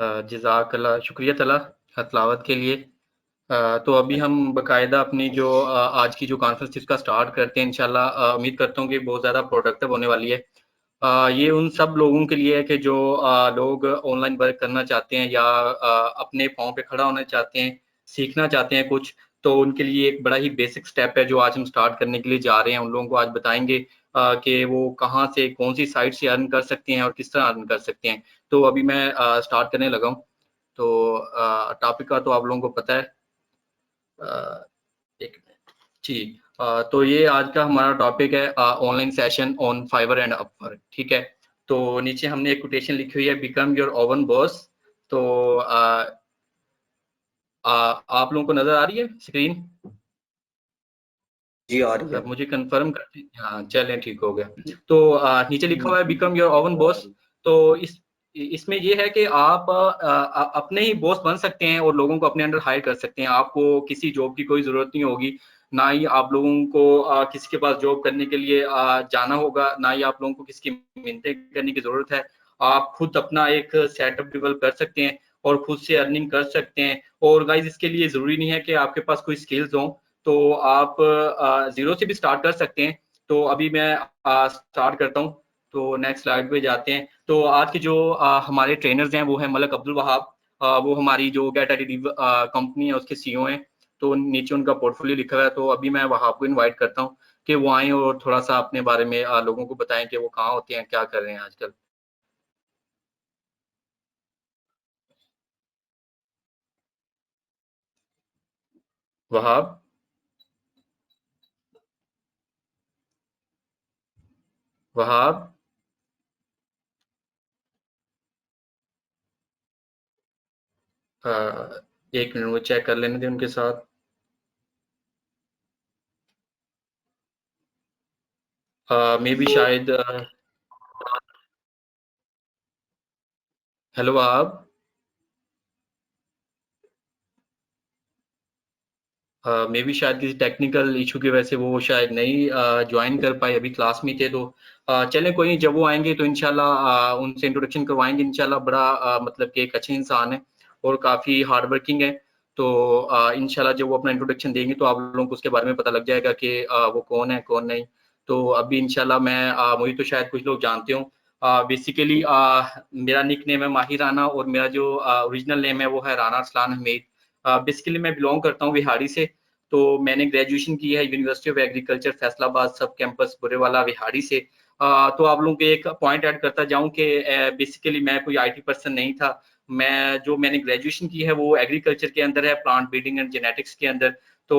जज़ाकल्लाह, शुक्रिया तला तलावत के लिए। तो अभी हम बाकायदा अपनी जो आज की जो कॉन्फ्रेंस थी उसका स्टार्ट करते हैं इंशाल्लाह। उम्मीद करता हूँ कि बहुत ज़्यादा प्रोडक्टिव होने वाली है। ये उन सब लोगों के लिए है कि जो लोग ऑनलाइन वर्क करना चाहते हैं या अपने पाँव पे खड़ा होना चाहते हैं, सीखना चाहते हैं कुछ, तो उनके लिए एक बड़ा ही बेसिक स्टेप है जो आज हम स्टार्ट करने के लिए जा रहे हैं। उन लोगों को आज बताएंगे कि वो कहाँ से कौन सी साइट से अर्न कर सकते हैं और किस तरह अर्न कर सकते हैं। तो अभी मैं स्टार्ट करने लगा हूँ। तो टॉपिक का तो आप लोगों को पता है। एक मिनट जी। तो ये आज का हमारा टॉपिक है online session on Fiverr and Upwork. ठीक है, तो नीचे हमने एक कोटेशन लिखी हुई है, बिकम योर ओवन बॉस। तो आप लोगों को नजर आ रही है स्क्रीन? जी आ रही है। मुझे कंफर्म कर दीजिए। हाँ चलें, ठीक हो गया। तो नीचे लिखा हुआ है बिकम योर ओवन बॉस। तो इसमें ये है कि आप अपने ही बॉस बन सकते हैं और लोगों को अपने अंडर हायर कर सकते हैं। आपको किसी जॉब की कोई जरूरत नहीं होगी, ना ही आप लोगों को किसी के पास जॉब करने के लिए जाना होगा, ना ही आप लोगों को किसी की मिन्नतें करने की जरूरत है। आप खुद अपना एक सेटअप डेवलप कर सकते हैं और खुद से अर्निंग कर सकते हैं। और गाइज इसके लिए जरूरी नहीं है कि आपके पास कोई स्किल्स हों, तो आप जीरो से भी स्टार्ट कर सकते हैं। तो अभी मैं स्टार्ट करता हूँ। तो नेक्स्ट स्लाइड पे जाते हैं। तो आज के जो हमारे ट्रेनर्स हैं वो है मलक अब्दुल वहाब। वो हमारी जो गेट एडिटिव कंपनी है उसके सीईओ हैं। तो नीचे उनका पोर्टफोलियो लिखा हुआ है। तो अभी मैं वहाब को इनवाइट करता हूँ कि वो आए और थोड़ा सा अपने बारे में लोगों को बताएं कि वो कहाँ होते हैं, क्या कर रहे हैं आजकल। वहाब, वहाब, एक मिनट वो चेक कर लेने दें उनके साथ। मे भी शायद हेलो वहाब। मे भी शायद किसी टेक्निकल इशू की वजह से वो शायद नहीं ज्वाइन कर पाए, अभी क्लास में थे। तो चलें कोई नहीं, जब वो आएंगे तो इंशाल्लाह उनसे इंट्रोडक्शन करवाएंगे। इंशाल्लाह बड़ा मतलब कि एक अच्छे इंसान है और काफ़ी हार्ड वर्किंग है। तो इंशाल्लाह जब वो अपना इंट्रोडक्शन देंगे तो आप लोगों को उसके बारे में पता लग जाएगा कि वो कौन है कौन नहीं। तो अभी इंशाल्लाह मैं मुझे तो शायद कुछ लोग जानते हो। बेसिकली मेरा निक नेम है माहिर राना और मेरा जो ओरिजिनल नेम है वो है राना अरसलान हमीद। बेसिकली मैं बिलोंग करता हूँ बिहारी से। तो मैंने ग्रेजुएशन की है यूनिवर्सिटी ऑफ एग्रीकल्चर फैसलाबाद सब कैंपस बुरेवाला विहाड़ी से। तो आप लोगों को एक पॉइंट ऐड करता जाऊं कि बेसिकली मैं कोई आईटी पर्सन नहीं था। मैंने ग्रेजुएशन की है वो एग्रीकल्चर के अंदर है, प्लांट ब्रीडिंग एंड जेनेटिक्स के अंदर। तो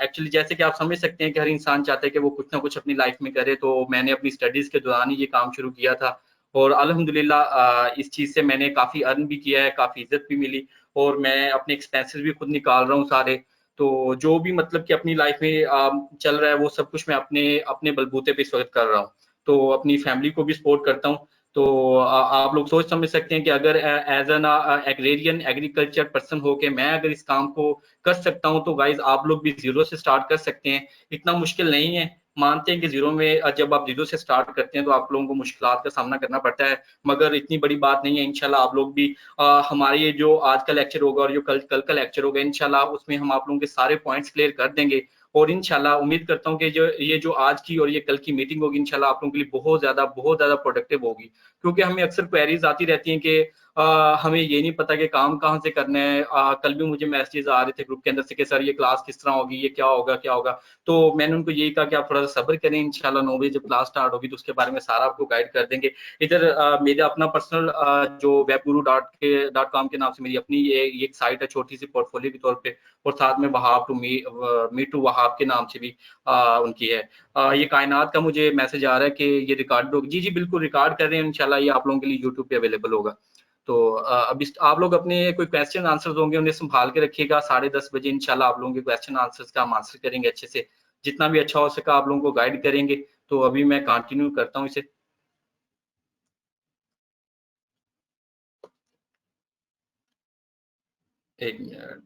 एक्चुअली जैसे कि आप समझ सकते हैं कि हर इंसान चाहता है कि वो कुछ ना कुछ अपनी लाइफ में करे, तो मैंने अपनी स्टडीज के दौरान ही ये काम शुरू किया था। और अल्हम्दुलिल्लाह इस चीज से मैंने काफी अर्न भी किया है, काफी इज्जत भी मिली, और मैं अपने एक्सपेंसेस भी खुद निकाल रहा हूँ सारे। तो जो भी मतलब कि अपनी लाइफ में चल रहा है वो सब कुछ मैं अपने अपने बलबूते पे इस वक्त कर रहा हूँ। तो अपनी फैमिली को भी सपोर्ट करता हूँ। तो आप लोग सोच समझ सकते हैं कि अगर as an agrarian agriculture person हो के मैं अगर इस काम को कर सकता हूँ, तो गाइज आप लोग भी जीरो से स्टार्ट कर सकते हैं। इतना मुश्किल नहीं है। मानते हैं कि जीरो में जब आप जीरो से स्टार्ट करते हैं तो आप लोगों को मुश्किलात का सामना करना पड़ता है, मगर इतनी बड़ी बात नहीं है। इंशाल्लाह आप लोग भी हमारे ये जो आज का लेक्चर होगा और जो कल कल का लेक्चर होगा, इंशाल्लाह उसमें हम आप लोगों के सारे पॉइंट्स क्लियर कर देंगे। और इंशाल्लाह उम्मीद करता हूँ कि जो ये जो आज की और ये कल की मीटिंग होगी, इंशाल्लाह आप लोगों के लिए बहुत ज्यादा प्रोडक्टिव होगी। क्योंकि हमें अक्सर क्वेरीज आती रहती हैं कि हमें ये नहीं पता कि काम कहाँ से करना है। कल भी मुझे मैसेजेस आ रहे थे ग्रुप के अंदर से कि सर ये क्लास किस तरह होगी, ये क्या होगा क्या होगा। तो मैंने उनको यही कहा कि आप थोड़ा सा सब्र करें, इंशाल्लाह 9 बजे जब क्लास स्टार्ट होगी तो उसके बारे में सारा आपको गाइड कर देंगे। इधर मेरा अपना पर्सनल जो webguru.com के नाम से मेरी अपनी ये एक साइट है छोटी सी पोर्टफोलियो के तौर पे, और साथ में Wahab to me to Wahab के नाम से भी उनकी है। ये कायनात का मुझे मैसेज आ रहा है कि ये रिकॉर्ड होगी। जी जी बिल्कुल रिकॉर्ड कर रहे हैं, इंशाल्लाह ये आप लोगों के लिए यूट्यूब पे अवेलेबल होगा। तो अभी आप लोग अपने कोई क्वेश्चन आंसर्स होंगे उन्हें संभाल के रखिएगा। 10:30 बजे इंशाल्लाह आप लोगों के क्वेश्चन आंसर्स का हम आंसर करेंगे अच्छे से, जितना भी अच्छा हो सका आप लोगों को गाइड करेंगे। तो अभी मैं कंटिन्यू करता हूँ इसे। एक मिनट।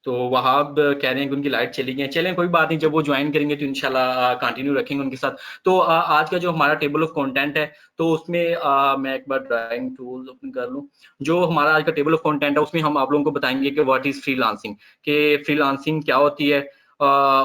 तो वहाब कह रहे हैं कि उनकी लाइट चली गई है। चलें कोई बात नहीं, जब वो ज्वाइन करेंगे तो इंशाल्लाह कंटिन्यू रखेंगे उनके साथ। तो आज का जो हमारा टेबल ऑफ कंटेंट है, तो उसमें मैं एक बार ड्राइंग टूल ओपन कर लूं। जो हमारा आज का टेबल ऑफ कंटेंट है उसमें हम आप लोगों को बताएंगे कि व्हाट इज फ्रीलांसिंग, कि फ्रीलांसिंग क्या होती है।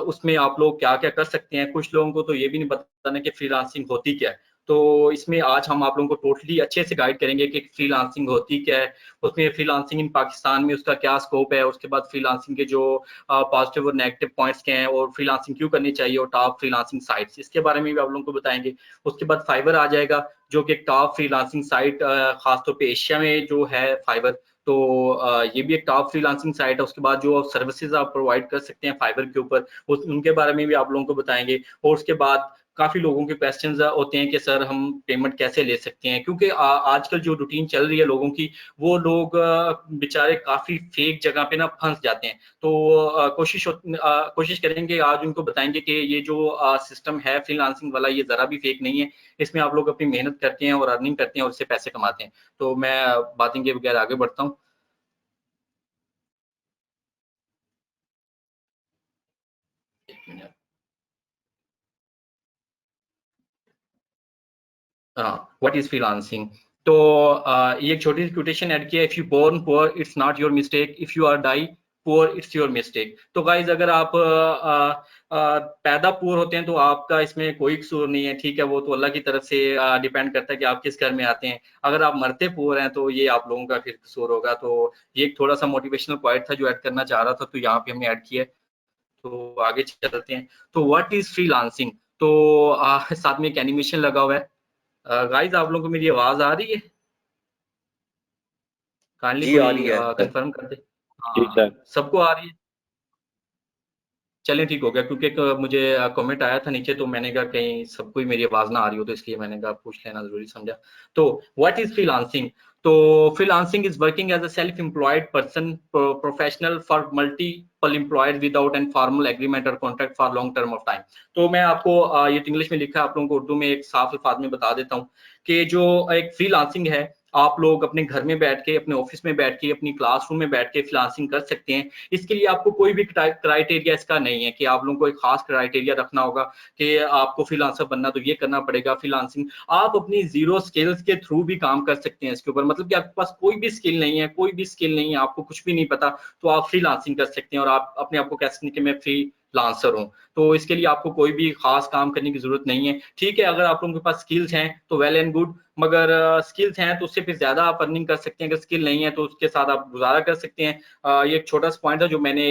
उसमें आप लोग क्या क्या कर सकते हैं। कुछ लोगों को तो ये भी नहीं पता ना कि फ्रीलांसिंग होती क्या है। तो इसमें आज हम आप लोगों को टोटली अच्छे से गाइड करेंगे कि फ्रीलांसिंग होती क्या है, उसमें फ्रीलांसिंग इन पाकिस्तान में उसका क्या स्कोप है, उसके बाद फ्रीलांसिंग के जो पॉजिटिव और नेगेटिव पॉइंट्स क्या हैं, और फ्रीलांसिंग क्यों करनी चाहिए, और टॉप फ्रीलांसिंग साइट्स इसके बारे में भी आप लोगों को बताएंगे। उसके बाद फाइवर आ जाएगा, जो कि टॉप फ्रीलांसिंग साइट खासतौर पे एशिया में जो है फाइवर। तो ये भी एक टॉप फ्रीलांसिंग साइट है। उसके बाद जो सर्विसेज आप प्रोवाइड कर सकते हैं फाइवर के ऊपर, उनके बारे में भी आप लोगों को बताएंगे। और उसके बाद काफी लोगों के क्वेश्चंस होते हैं कि सर हम पेमेंट कैसे ले सकते हैं, क्योंकि आजकल जो रूटीन चल रही है लोगों की, वो लोग बेचारे काफी फेक जगह पे ना फंस जाते हैं। तो कोशिश करेंगे आज उनको बताएंगे कि ये जो सिस्टम है फ्रीलांसिंग वाला, ये जरा भी फेक नहीं है। इसमें आप लोग अपनी मेहनत करते हैं और अर्निंग करते हैं और उससे पैसे कमाते हैं। तो मैं बातें के बगैर आगे बढ़ता हूँ। What is freelancing. तो ये एक छोटी सी क्वेटेशन ऐड किया, if you born poor it's not your mistake, if you are die poor it's your mistake. तो गाइज अगर आप पैदा पुअर होते हैं तो आपका इसमें कोई कसूर नहीं है, ठीक है, वो तो अल्लाह की तरफ से डिपेंड करता है कि आप किस घर में आते हैं। अगर आप मरते पुअर हैं तो ये आप लोगों का फिर कसूर होगा। तो ये एक थोड़ा सा मोटिवेशनल पॉइंट था जो ऐड करना चाह रहा था, तो यहाँ पे हमने ऐड किया है। तो आगे चलते हैं। तो व्हाट इज फ्रीलांसिंग। तो साथ में एक एनिमेशन लगा हुआ है। गाइस आप लोगों को मेरी आवाज आ रही है? काइंडली जी आ कोई रही है। कंफर्म कर दे। जी हाँ सर। सबको आ रही है। चलें ठीक हो गया, क्योंकि एक मुझे कमेंट आया था नीचे, तो मैंने कहा कहीं सबको ही मेरी आवाज ना आ रही हो, तो इसलिए मैंने कहा पूछ लेना जरूरी समझा। तो व्हाट इज फ्रीलांसिंग। तो freelancing is working as a self employed person professional for multiple employed without an formal agreement और contract for long term of time. तो मैं आपको ये इंग्लिश में लिखा है, आप लोगों को उर्दू में एक साफ अल्फाज में बता देता हूँ कि जो एक फ्रीलांसिंग है, आप लोग अपने घर में बैठ के, अपने ऑफिस में बैठ के, अपनी क्लासरूम में बैठ के फ्रीलांसिंग कर सकते हैं। इसके लिए आपको कोई भी क्राइटेरिया इसका नहीं है कि आप लोगों को एक खास क्राइटेरिया रखना होगा कि आपको फ्रीलांसर बनना तो ये करना पड़ेगा। फ्रीलांसिंग आप अपनी जीरो स्किल्स के थ्रू भी काम कर सकते हैं इसके ऊपर। मतलब कि आपके पास कोई भी स्किल नहीं है, कोई भी स्किल नहीं है, आपको कुछ भी नहीं पता, तो आप फ्रीलांसिंग कर सकते हैं और आप अपने आप को कह सकते हैं कि मैं फ्रीलांसर हों। तो इसके लिए आपको कोई भी खास काम करने की जरूरत नहीं है। ठीक है, अगर आप लोगों के पास स्किल्स हैं तो वेल एंड गुड, मगर स्किल्स हैं तो उससे फिर ज्यादा आप अर्निंग कर सकते हैं। अगर स्किल नहीं है तो उसके साथ आप गुजारा कर सकते हैं। ये एक छोटा सा पॉइंट है जो मैंने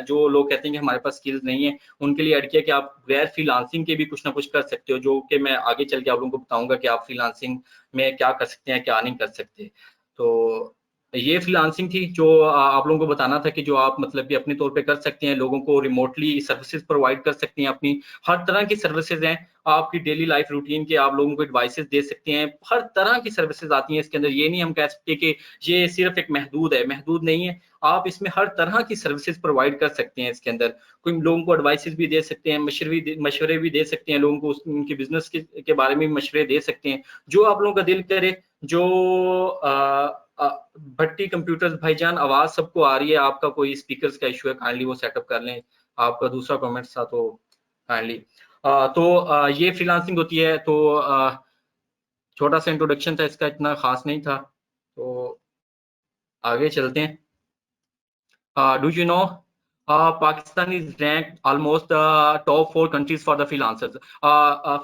जो लोग कहते हैं कि हमारे पास स्किल्स नहीं है, उनके लिए ऐड किया कि आप गैर फ्रीलांसिंग के भी कुछ ना कुछ कर सकते हो, जो कि मैं आगे चल के आप लोगों को बताऊंगा कि आप फ्रीलांसिंग में क्या कर सकते हैं, क्या नहीं कर सकते। तो ये फ्रीलांसिंग थी जो आप लोगों को बताना था कि जो आप मतलब कि अपने तौर पे कर सकते हैं, लोगों को रिमोटली सर्विसेज प्रोवाइड कर सकते हैं। अपनी हर तरह की सर्विसेज हैं, आपकी डेली लाइफ रूटीन के आप लोगों को एडवाइसेस दे सकते हैं। हर तरह की सर्विसेज आती हैं इसके अंदर। ये नहीं हम कह सकते कि ये सिर्फ एक महदूद है, महदूद नहीं है। आप इसमें हर तरह की सर्विसेज प्रोवाइड कर सकते हैं इसके अंदर। कोई लोगों को एडवाइसेस भी दे सकते हैं, मशवरे भी दे सकते हैं, लोगों को उनके बिजनेस के बारे में मशवरे दे सकते हैं, जो आप लोगों का दिल करे। जो भट्टी कंप्यूटर्स भाईजान, आवाज सबको आ रही है? आपका कोई स्पीकर्स का इशू है, काइंडली वो सेटअप कर लें। आपका दूसरा कमेंट था तो काइंडली। ये फ्रीलांसिंग होती है। तो छोटा सा इंट्रोडक्शन था इसका, इतना खास नहीं था। तो आगे चलते हैं। Do you know Pakistan is rank almost top 4 countries for the freelancers.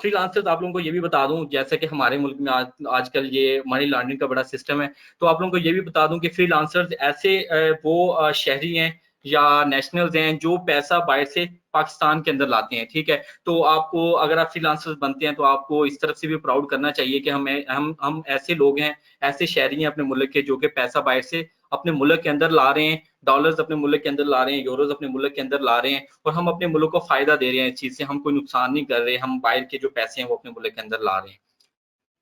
Freelancers आप लोगों को ये भी बता दूं, जैसे कि हमारे मुल्क में आजकल ये मनी लॉन्ड्रिंग का बड़ा सिस्टम है, तो आप लोगों को ये भी बता दूं कि फ्रीलांसर्स ऐसे वो शहरी हैं या नेशनल्स हैं जो पैसा बाहर से पाकिस्तान के अंदर लाते हैं। ठीक है, तो आपको अगर आप फ्रीलांसर्स बनते हैं तो आपको इस तरफ से भी प्राउड करना चाहिए कि हम ऐसे लोग हैं, ऐसे शहरी हैं अपने मुल्क के, जो कि पैसा बाहर से अपने मुल्क के अंदर ला रहे हैं, डॉलर्स अपने मुल्क के अंदर ला रहे हैं, यूरोज अपने मुल्क के अंदर ला रहे हैं, और हम अपने मुल्क को फायदा दे रहे हैं इस चीज से। हम कोई नुकसान नहीं कर रहे, हम बाहर के जो पैसे हैं वो अपने मुल्क के अंदर ला रहे हैं।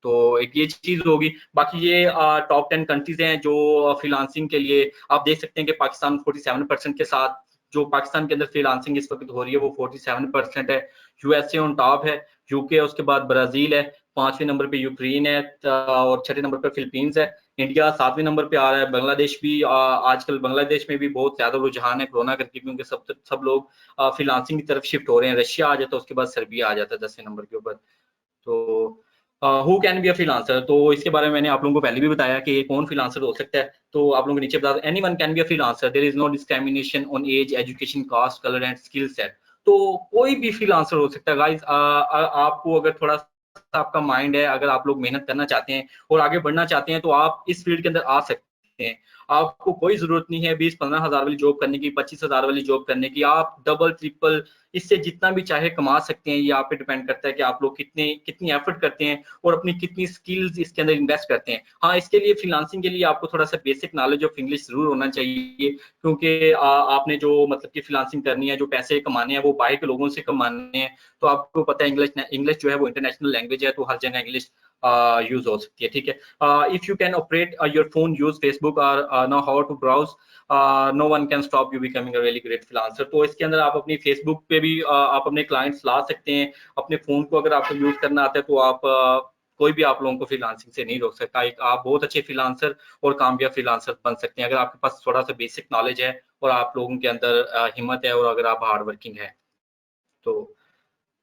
तो एक ये चीज होगी। बाकी ये टॉप 10 कंट्रीज हैं जो फ्रीलांसिंग के लिए आप देख सकते हैं कि पाकिस्तान 47% के साथ, जो पाकिस्तान के अंदर फ्रीलांसिंग इस वक्त हो रही है वो 47% है। यूएसए ऑन टॉप है, यूके, उसके बाद ब्राजील है, 5वें नंबर पे यूक्रेन है, और 6ठे नंबर पे फिलीपींस है। इंडिया 7वें नंबर पे आ रहा है। बांग्लादेश भी आजकल बांग्लादेश में भी बहुत ज्यादा रुझान है कोरोना करके, क्योंकि सब लोग फ्रीलांसिंग की तरफ शिफ्ट हो रहे हैं। रशिया आ जाता है, उसके बाद सर्बिया आ जाता है 10वें नंबर के ऊपर। तो who can be a freelancer, तो इसके बारे में मैंने आप लोगों को पहले भी बताया कि कौन फ्रीलांसर हो सकता है। तो आप लोगों को नीचे बता दो, anyone can be a freelancer, there is no discrimination on age, education, caste, colour and skill set. तो कोई भी फ्रीलांसर हो सकता है गाइस। आपको अगर थोड़ा सा आपका माइंड है, अगर आप लोग मेहनत करना चाहते हैं और आगे बढ़ना चाहते हैं, तो आप इस फील्ड के अंदर आ सकते हैं। आपको कोई जरूरत नहीं है 20-15 हजार वाली जॉब करने की, 25 हजार वाली जॉब करने की। आप डबल ट्रिपल इससे जितना भी चाहे कमा सकते हैं। ये आप पे डिपेंड करता है कि आप लोग कितनी एफर्ट करते हैं और अपनी कितनी स्किल्स इसके अंदर इन्वेस्ट करते हैं। हाँ, इसके लिए फ्रीलांसिंग के लिए आपको थोड़ा सा बेसिक नॉलेज ऑफ इंग्लिश जरूर होना चाहिए, क्योंकि आपने जो मतलब कि फ्रीलांसिंग करनी है, जो पैसे कमाने हैं वो बाहर के लोगों से कमाने हैं। तो आपको पता है इंग्लिश जो है वो इंटरनेशनल लैंग्वेज है, तो हर जगह इंग्लिश यूज हो सकती है। ठीक है, if you can operate your phone, use Facebook और know how to browse, no one can stop you becoming a really great freelancer. तो इसके अंदर आप अपनी फेसबुक पे भी आप अपने क्लाइंट्स ला सकते हैं। अपने फोन को अगर आपको यूज करना आता है तो आप कोई भी आप लोगों को फ्रीलांसिंग से नहीं रोक सकता। एक आप बहुत अच्छे फ्रीलांसर और कामयाब फ्रीलांसर बन सकते हैं अगर आपके पास थोड़ा सा बेसिक नॉलेज है और आप लोगों के अंदर हिम्मत है, और अगर आप हार्ड वर्किंग है। तो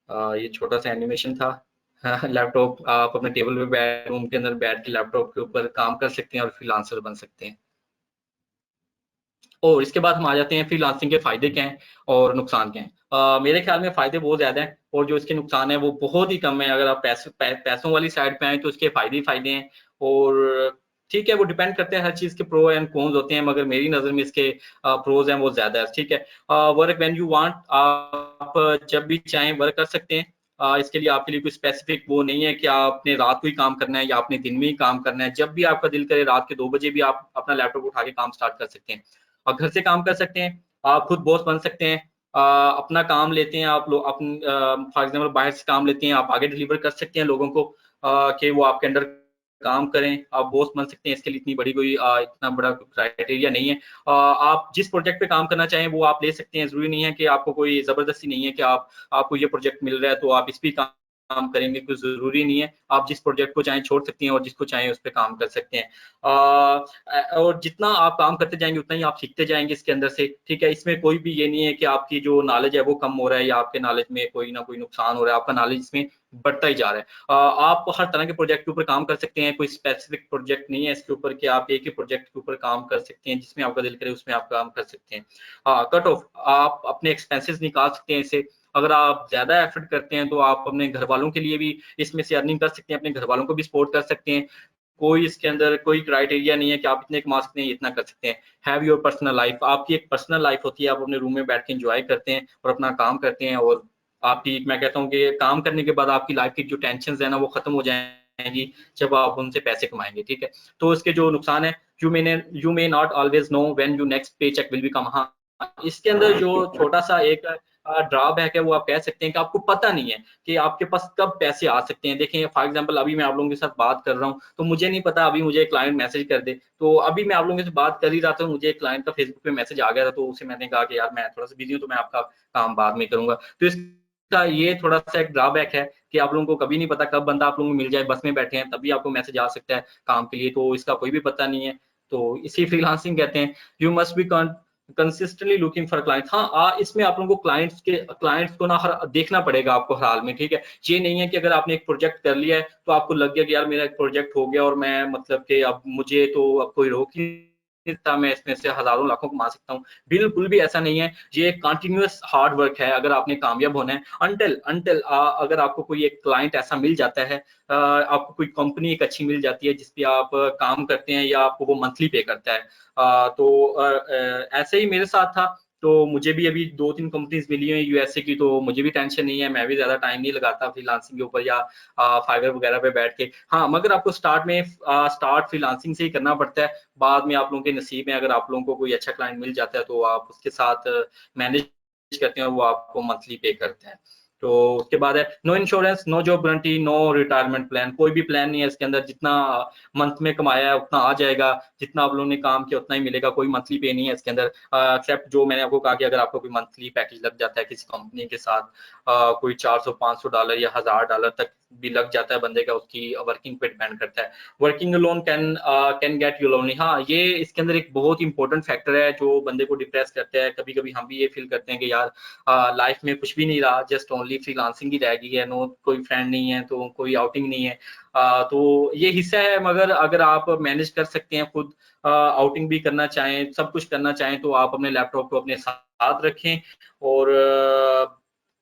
ये छोटा सा एनिमेशन था। लैपटॉप आप अपने टेबल पे बैठ, रूम के अंदर बैठ के लैपटॉप के ऊपर काम कर सकते हैं और फ्रीलांसर बन सकते हैं। और इसके बाद हम आ जाते हैं फ्रीलांसिंग के फायदे क्या हैं और नुकसान क्या हैं। मेरे ख्याल में फायदे बहुत ज्यादा हैं और जो इसके नुकसान है वो बहुत ही कम है। अगर आप पैसों वाली साइड पे आए तो इसके फायदे ही फायदे हैं। और ठीक है, वो डिपेंड करते हैं, हर चीज के प्रो एंड कॉन्स होते हैं, मगर मेरी नजर में इसके प्रोज हैं वो ज्यादा है। ठीक है, वर्क व्हेन यू वांट, आप जब भी चाहें वर्क कर सकते हैं। इसके लिए आपके लिए कोई स्पेसिफिक वो नहीं है कि आपने रात को ही काम करना है या आपने दिन में ही काम करना है। जब भी आपका दिल करे रात के 2 बजे भी आप अपना लैपटॉप उठा के काम स्टार्ट कर सकते हैं और घर से काम कर सकते हैं। आप खुद बॉस बन सकते हैं। अपना काम लेते हैं आप लोग, फॉर एग्जाम्पल बाहर से काम लेते हैं, आप आगे डिलीवर कर सकते हैं लोगों को कि वो आपके अंडर काम करें। आप बॉस बन सकते हैं, इसके लिए इतनी बड़ी कोई इतना बड़ा क्राइटेरिया नहीं है। आप जिस प्रोजेक्ट पे काम करना चाहें वो आप ले सकते हैं। जरूरी नहीं है कि आपको कोई जबरदस्ती नहीं है कि आपको ये प्रोजेक्ट मिल रहा है तो आप इस पे काम काम करेंगे, कुछ ज़रूरी नहीं है। आप जिस प्रोजेक्ट को चाहें छोड़ सकती हैं और जिसको चाहें उस पे काम कर सकते हैं। और जितना आप काम करते जाएँगे उतना ही आप सीखते जाएँगे इसके अंदर से, ठीक है? इसमें कोई भी ये नहीं है कि आपकी जो नॉलेज है वो कम हो रहा है या आपके नॉलेज में कोई ना कोई नुकसान हो रहा है, आपका नॉलेज इसमें बढ़ता ही जा रहा है। आप हर तरह के प्रोजेक्ट के ऊपर काम कर सकते हैं, कोई स्पेसिफिक प्रोजेक्ट नहीं है इसके ऊपर कि आप एक ही प्रोजेक्ट के ऊपर काम कर सकते हैं, जिसमें आपका दिल करे उसमें आप काम कर सकते हैं। कट ऑफ आप अपने एक्सपेंसेस निकाल सकते हैं इससे। अगर आप ज़्यादा एफर्ट करते हैं तो आप अपने घरवालों के लिए भी इसमें से अर्निंग कर सकते हैं, अपने घरवालों को भी सपोर्ट कर सकते हैं। कोई इसके अंदर कोई क्राइटेरिया नहीं है कि आप इतने कमा सकते हैं, इतना कर सकते हैं। हैव योर पर्सनल लाइफ, आपकी एक पर्सनल लाइफ होती है, आप अपने रूम में बैठ के एन्जॉय करते हैं और अपना काम करते हैं और आपकी मैं कहता हूँ कि काम करने के बाद आपकी लाइफ की जो टेंशन्स है ना वो खत्म हो जाएँगी, जब आप उनसे पैसे कमाएँगे, ठीक है? तो इसके जो नुकसान है, you may not always know when your next paycheck will be come. हाँ, इसके अंदर जो छोटा-सा एक ड्रॉबैक है वो आप कह सकते हैं कि आपको पता नहीं है कि आपके पास कब पैसे आ सकते हैं। देखें फॉर एग्ज़ाम्पल अभी मैं आप लोगों के साथ बात कर रहा हूँ, तो मुझे नहीं पता अभी मुझे एक क्लाइंट मैसेज कर दे, तो अभी मैं आप लोगों से बात कर ही रहा था, मुझे एक क्लाइंट का फ़ेसबुक पे मैसेज आ गया था, तो उसे मैंने कहा कि यार मैं थोड़ा-सा बिज़ी हूँ, तो मैं आपका काम बाद में करूँगा। तो इसका ये थोड़ा-सा एक ड्रॉबैक है कि आप लोगों को कभी नहीं पता कब बंदा आप लोगों को मिल जाए, बस में बैठे हैं, तभी आपको मैसेज आ सकता है काम के लिए, तो इसका कोई भी पता नहीं है। तो इसी फ्रीलांसिंग कहते हैं। You must be consistently looking for clients. हाँ, इसमें आप लोगों को क्लाइंट्स को ना हर देखना पड़ेगा आपको हर हाल में, ठीक है? ये नहीं है कि अगर आपने एक प्रोजेक्ट कर लिया है, तो आपको लग गया कि यार मेरा एक प्रोजेक्ट हो गया और मैं मतलब कि अब मुझे तो अब कोई रोक ही नहीं सकता, मैं इसमें से हज़ारों लाखों कमा सकता हूँ। बिल्कुल भी ऐसा नहीं है, ये कंटीन्यूअस हार्ड वर्क है अगर आपने कामयाब होना है। अगर आपको कोई एक क्लाइंट ऐसा मिल जाता है, आपको कोई कंपनी एक अच्छी मिल जाती है जिस पे आप काम करते हैं या आपको वो मंथली पे करता है। ऐसे ही मेरे साथ था, तो मुझे भी अभी 2-3 कंपनीज़ मिली हैं यूएसए की, तो मुझे भी टेंशन नहीं है, मैं भी ज़्यादा टाइम नहीं लगाता फ्रीलांसिंग के ऊपर या फाइवर वगैरह पे बैठ के। हाँ, मगर आपको स्टार्ट फ्रीलांसिंग से ही करना पड़ता है, बाद में आप लोगों के नसीब में अगर आप लोगों को कोई अच्छा क्लाइंट मिल जाता है, तो आप उसके साथ मैनेज करते हैं और वो आपको मंथली पे करता है। तो उसके बाद है no insurance, no job guarantee, no retirement plan, कोई भी प्लान नहीं है इसके अंदर, जितना मंथ में कमाया है उतना आ जाएगा, जितना आप लोगों ने काम किया उतना ही मिलेगा, कोई मंथली पे नहीं है इसके अंदर। एक्सेप्ट जो मैंने आपको कहा कि अगर आपको कोई मंथली पैकेज लग जाता है किसी कंपनी के साथ, कोई $400-500 या $1000 तक भी लग जाता है बंदे का, उसकी वर्किंग पे डिपेंड करता है। Working alone can get you lonely. हाँ, ये इसके अंदर एक बहुत इंपॉर्टेंट फैक्टर है जो बंदे को डिप्रेस करता है। कभी-कभी हम भी ये फील करते हैं कि यार लाइफ में कुछ भी नहीं रहा, जस्ट ओनली फ्रीलांसिंग ही रह गई है, नो कोई फ्रेंड नहीं है, तो कोई आउटिंग नहीं है। तो ये हिस्सा है, मगर अगर आप मैनेज कर सकते हैं खुद, आउटिंग भी करना चाहें, सब कुछ करना चाहें, तो आप अपने लैपटॉप को अपने साथ रखें और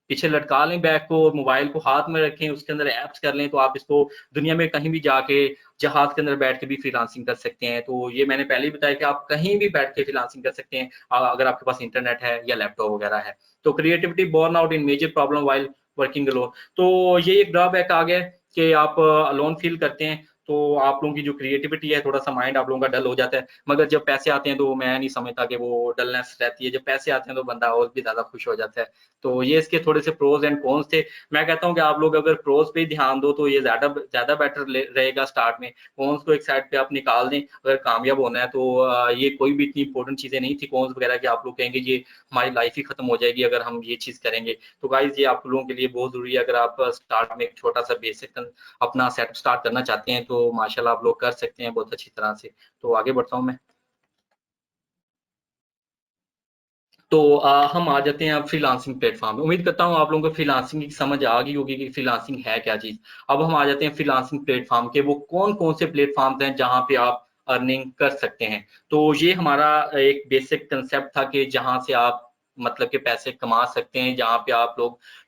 पीछे लटका लें बैग को और मोबाइल को हाथ में रखें, उसके अंदर ऐप्स कर लें, तो आप इसको दुनिया में कहीं भी जाके जहाज़ के अंदर बैठ के भी फ्रीलांसिंग कर सकते हैं। तो ये मैंने पहले ही बताया कि आप कहीं भी बैठ के फ्रीलांसिंग कर सकते हैं, अगर आपके पास इंटरनेट है या लैपटॉप वगैरह है। तो creativity born out in major problem while working alone. तो ये एक ड्रॉबैक आ गया है कि आप अलोन फील करते हैं, तो आप लोगों की जो क्रिएटिविटी है, थोड़ा-सा माइंड आप लोगों का डल हो जाता है। मगर जब पैसे आते हैं, तो मैं नहीं समझता कि वो डलनेस रहती है। जब पैसे आते हैं, तो बंदा और भी ज़्यादा खुश हो जाता है। तो ये इसके थोड़े से प्रोज़ एंड कॉन्स थे। मैं कहता हूँ कि आप लोग अगर प्रोज़ पे ही ध्यान दो, तो ये ज़्यादा बेटर रहेगा स्टार्ट में। कॉन्स को एक साइड पे आप निकाल दें, अगर कामयाब होना है, तो ये कोई भी इतनी इम्पोर्टेंट चीज़ें नहीं थी कॉन्स वगैरह कि आप लोग कहेंगे ये हमारी लाइफ़ ही खत्म हो जाएगी अगर हम ये चीज़ करेंगे। तो गाइज़ ये आप लोगों के लिए बहुत ज़रूरी है, अगर आप स्टार्ट में एक छोटा-सा बेसिक अपना सेटअप स्टार्ट करना चाहते हैं, तो माशाल्लाह आप लोग कर सकते हैं बहुत अच्छी तरह से। तो आगे बढ़ता हूँ मैं। तो हम आ जाते हैं अब फ्रीलांसिंग प्लेटफ़ॉर्म में। उम्मीद करता हूँ आप लोगों को फ्रीलांसिंग की समझ आ गई होगी कि फ्रीलांसिंग है क्या चीज़। अब हम आ जाते हैं फ्रीलांसिंग प्लेटफ़ॉर्म के, वो कौन-कौन से प्लेटफ़ॉर्म्स हैं जहाँ पे आप अर्निंग कर सकते हैं। तो ये हमारा एक बेसिक कांसेप्ट था कि जहाँ से आप मतलब के पैसे कमा सकते हैं, जहाँ पे आप